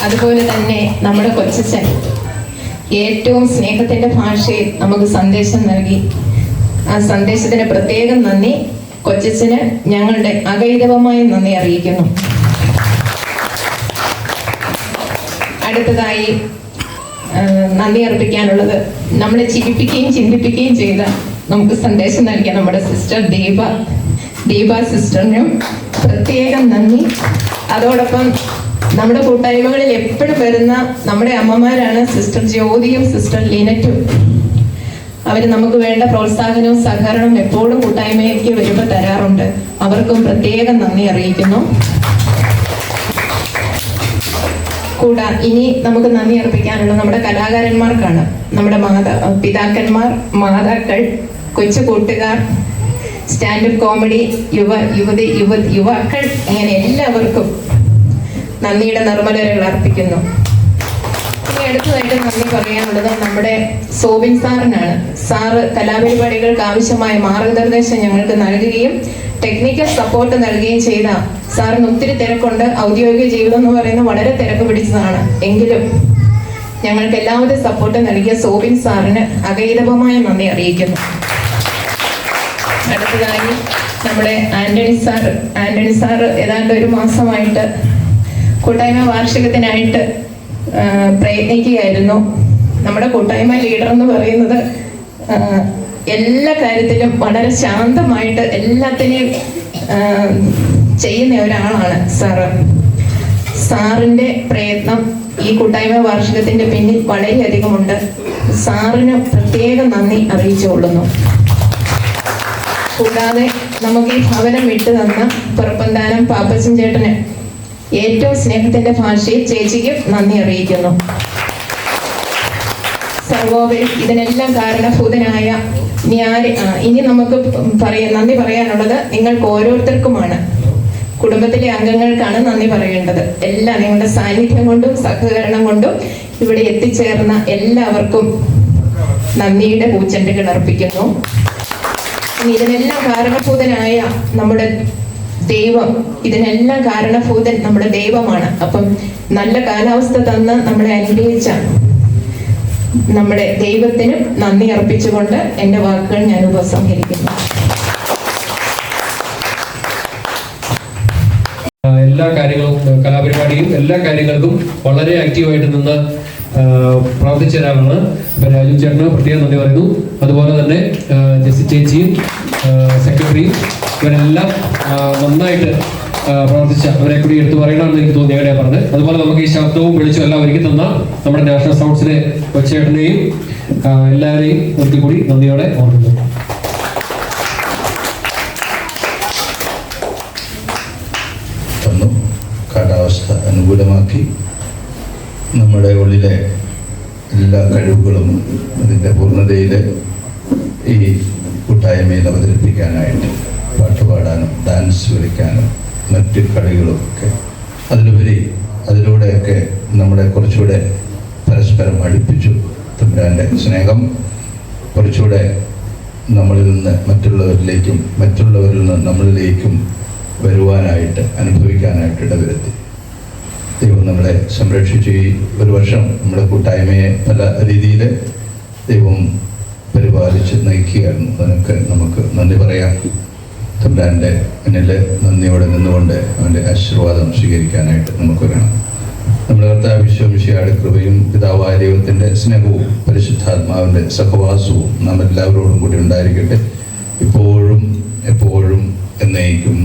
അതുപോലെ തന്നെ നമ്മുടെ കൊച്ചച്ഛൻ ഏറ്റവും സ്നേഹത്തിന്റെ ഭാഷയിൽ നമുക്ക് സന്ദേശം നൽകി. ആ സന്ദേശത്തിന് പ്രത്യേകം നന്ദി. കൊച്ചച്ഛന് ഞങ്ങളുടെ അകൈതവമായ നന്ദി അറിയിക്കുന്നു. അടുത്തതായി നന്ദി അർപ്പിക്കാനുള്ളത് നമ്മളെ ചിരിപ്പിക്കുകയും ചിന്തിപ്പിക്കുകയും ചെയ്ത, നമുക്ക് സന്ദേശം നൽകിയ നമ്മുടെ സിസ്റ്റർ ദീപ സിസ്റ്ററിനും പ്രത്യേകം നന്ദി. അതോടൊപ്പം നമ്മുടെ കൂട്ടായ്മകളിൽ എപ്പോഴും വരുന്ന നമ്മുടെ അമ്മമാരാണ് സിസ്റ്റർ ജ്യോതിയും സിസ്റ്റർ ലീനറ്റും. അവർ നമുക്ക് വേണ്ട പ്രോത്സാഹനവും സഹകരണവും എപ്പോഴും കൂട്ടായ്മയ്ക്ക് വരുമ്പോൾ തരാറുണ്ട്. അവർക്കും പ്രത്യേകം നന്ദി അറിയിക്കുന്നു. ഇനി നമുക്ക് നന്ദി അർപ്പിക്കാനുള്ള നമ്മുടെ കലാകാരന്മാർക്കാണ്. നമ്മുടെ പിതാക്കന്മാർ, മാതാക്കൾ, കൊച്ചു കൂട്ടുകാർ, സ്റ്റാൻഡപ്പ് കോമഡി യുവാക്കൾ അങ്ങനെ എല്ലാവർക്കും നന്ദിയുടെ നിർമ്മലതകൾ അർപ്പിക്കുന്നു. ഇനി അടുത്തതായിട്ട് നന്ദി പറയാനുള്ളത് നമ്മുടെ സോബിൻ സാറിനാണ്. സാറ് കലാപരിപാടികൾക്ക് ആവശ്യമായ മാർഗനിർദ്ദേശം ഞങ്ങൾക്ക് നൽകുകയും ടെക്നിക്കൽ സപ്പോർട്ട് നൽകുകയും ചെയ്ത സാറിന് ഒത്തിരി തിരക്കുണ്ട്. ഔദ്യോഗിക ജീവിതം എന്ന് പറയുന്നത് വളരെ തിരക്ക് പിടിച്ചതാണ്. എങ്കിലും ഞങ്ങൾക്ക് എല്ലാവരും സപ്പോർട്ട് നൽകിയ സോബിൻ സാറിന് അഗൈതവമായ നന്ദി അറിയിക്കുന്നു. അടുത്തതായി നമ്മുടെ ആന്റണി സാറ് ഏതാണ്ട് ഒരു മാസമായിട്ട് കൂട്ടായ്മ വാർഷികത്തിനായിട്ട് പ്രയത്നിക്കുകയായിരുന്നു. നമ്മുടെ കൂട്ടായ്മ ലീഡർ എന്ന് പറയുന്നത് എല്ലാ കാര്യത്തിലും വളരെ ശാന്തമായിട്ട് എല്ലാത്തിനെയും ചെയ്യുന്ന ഒരാളാണ് സാറ്. സാറിൻ്റെ പ്രയത്നം ഈ കൂട്ടായ്മ വാർഷികത്തിന്റെ പിന്നിൽ വളരെയധികമുണ്ട്. സാറിന് പ്രത്യേകം നന്ദി അറിയിച്ചുകൊള്ളുന്നു. കൂടാതെ നമുക്ക് ഈ ഭവനം വിട്ടു തന്ന പുറപ്പന്താനം പാപ്പച്ചൻ ചേട്ടന് ഏറ്റവും സ്നേഹത്തിന്റെ ഭാഷയിൽ ചേച്ചിക്ക് നന്ദി അറിയിക്കുന്നു. സർവോപരി ഇതിനെല്ലാം കാരണഭൂതനായ ഇനി നമുക്ക് നന്ദി പറയാനുള്ളത് നിങ്ങൾക്ക് ഓരോരുത്തർക്കുമാണ്. കുടുംബത്തിലെ അംഗങ്ങൾക്കാണ് നന്ദി പറയേണ്ടത്. എല്ലാം നിങ്ങളുടെ സാന്നിധ്യം കൊണ്ടും സഹകരണം കൊണ്ടും ഇവിടെ എത്തിച്ചേർന്ന എല്ലാവർക്കും നന്ദിയുടെ പൂച്ചെണ്ടുകൾ അർപ്പിക്കുന്നു. ഇനി ഇതിനെല്ലാം കാരണഭൂതനായ നമ്മുടെ ദൈവം, ഇതിനെല്ലാം കാരണഭൂതൻ നമ്മുടെ ദൈവമാണ്. അപ്പം നല്ല കാലാവസ്ഥ തന്ന് നമ്മളെ അനുഗ്രഹിച്ച നമ്മുടെ ദൈവത്തിനും നന്ദി അർപ്പിച്ചുകൊണ്ട് എൻ്റെ വാക്കുകൾ ഞാൻ ഉപസംഹരിക്കുന്നു. എല്ലാ കാര്യങ്ങളും കലാപരിപാടിയും എല്ലാ കാര്യങ്ങൾക്കും വളരെ ആക്റ്റീവായിട്ട് നിന്ന് പ്രവർത്തിച്ച ഒരാളാണ്. രാജു ചേട്ടന് പ്രത്യേകം നന്ദി പറയുന്നു. അതുപോലെ തന്നെ ജെസ്സി ചേച്ചിയും സെക്രട്ടറിയും ഇവരെല്ലാം നന്നായിട്ട് പ്രവർത്തിച്ച അവരെ കൂടി എടുത്തു പറയണമെന്ന് എനിക്ക് തോന്നി. എവിടെയാണ് പറഞ്ഞത്. അതുപോലെ നമുക്ക് ഈ ശബ്ദവും വെളിച്ചവും എല്ലാം ഒരുക്കി തന്ന നമ്മുടെ നാഷണൽ സ്കൗട്ട്സിലെ കൊച്ചേട്ടനെയും എല്ലാവരെയും ഒരിക്കൽ കൂടി നന്ദിയോടെ ഓർക്കുന്നു. കാലാവസ്ഥ അനുകൂലമാക്കി നമ്മുടെ ഉള്ളിലെ എല്ലാ കഴിവുകളും അതിൻ്റെ പൂർണ്ണതയിൽ ഈ കൂട്ടായ്മയിൽ അവതരിപ്പിക്കാനായിട്ട് പാട്ടുപാടാനും ഡാൻസ് കളിക്കാനും മറ്റ് കളികളുമൊക്കെ അതിലുപരി അതിലൂടെയൊക്കെ നമ്മളെ കുറച്ചുകൂടെ പരസ്പരം അടുപ്പിച്ചു. തമ്പുരാൻ്റെ സ്നേഹം കുറച്ചുകൂടെ നമ്മളിൽ നിന്ന് മറ്റുള്ളവരിലേക്കും മറ്റുള്ളവരിൽ നിന്ന് നമ്മളിലേക്കും വരുവാനായിട്ട് അനുഭവിക്കാനായിട്ട് ഇടവരുത്തി. ദൈവം നമ്മളെ സംരക്ഷിച്ച് ഈ ഒരു വർഷം നമ്മുടെ കൂട്ടായ്മയെ പല രീതിയിൽ ദൈവം പരിപാലിച്ച് നയിക്കുകയായിരുന്നു. അതിനൊക്കെ നമുക്ക് നന്ദി പറയാം. തമ്പുരാൻ്റെ മുന്നിൽ നന്ദിയോടെ നിന്നുകൊണ്ട് അവൻ്റെ ആശീർവാദം സ്വീകരിക്കാനായിട്ട് നമുക്ക് വേണം. നമ്മുടെ കർത്താവ് ഈശോമിശിഹായുടെ കൃപയും പിതാവായ ദൈവത്തിൻ്റെ സ്നേഹവും പരിശുദ്ധാത്മാവിൻ്റെ സഹവാസവും നാം എല്ലാവരോടും കൂടി ഉണ്ടായിരിക്കട്ടെ, ഇപ്പോഴും എപ്പോഴും എന്നേക്കും.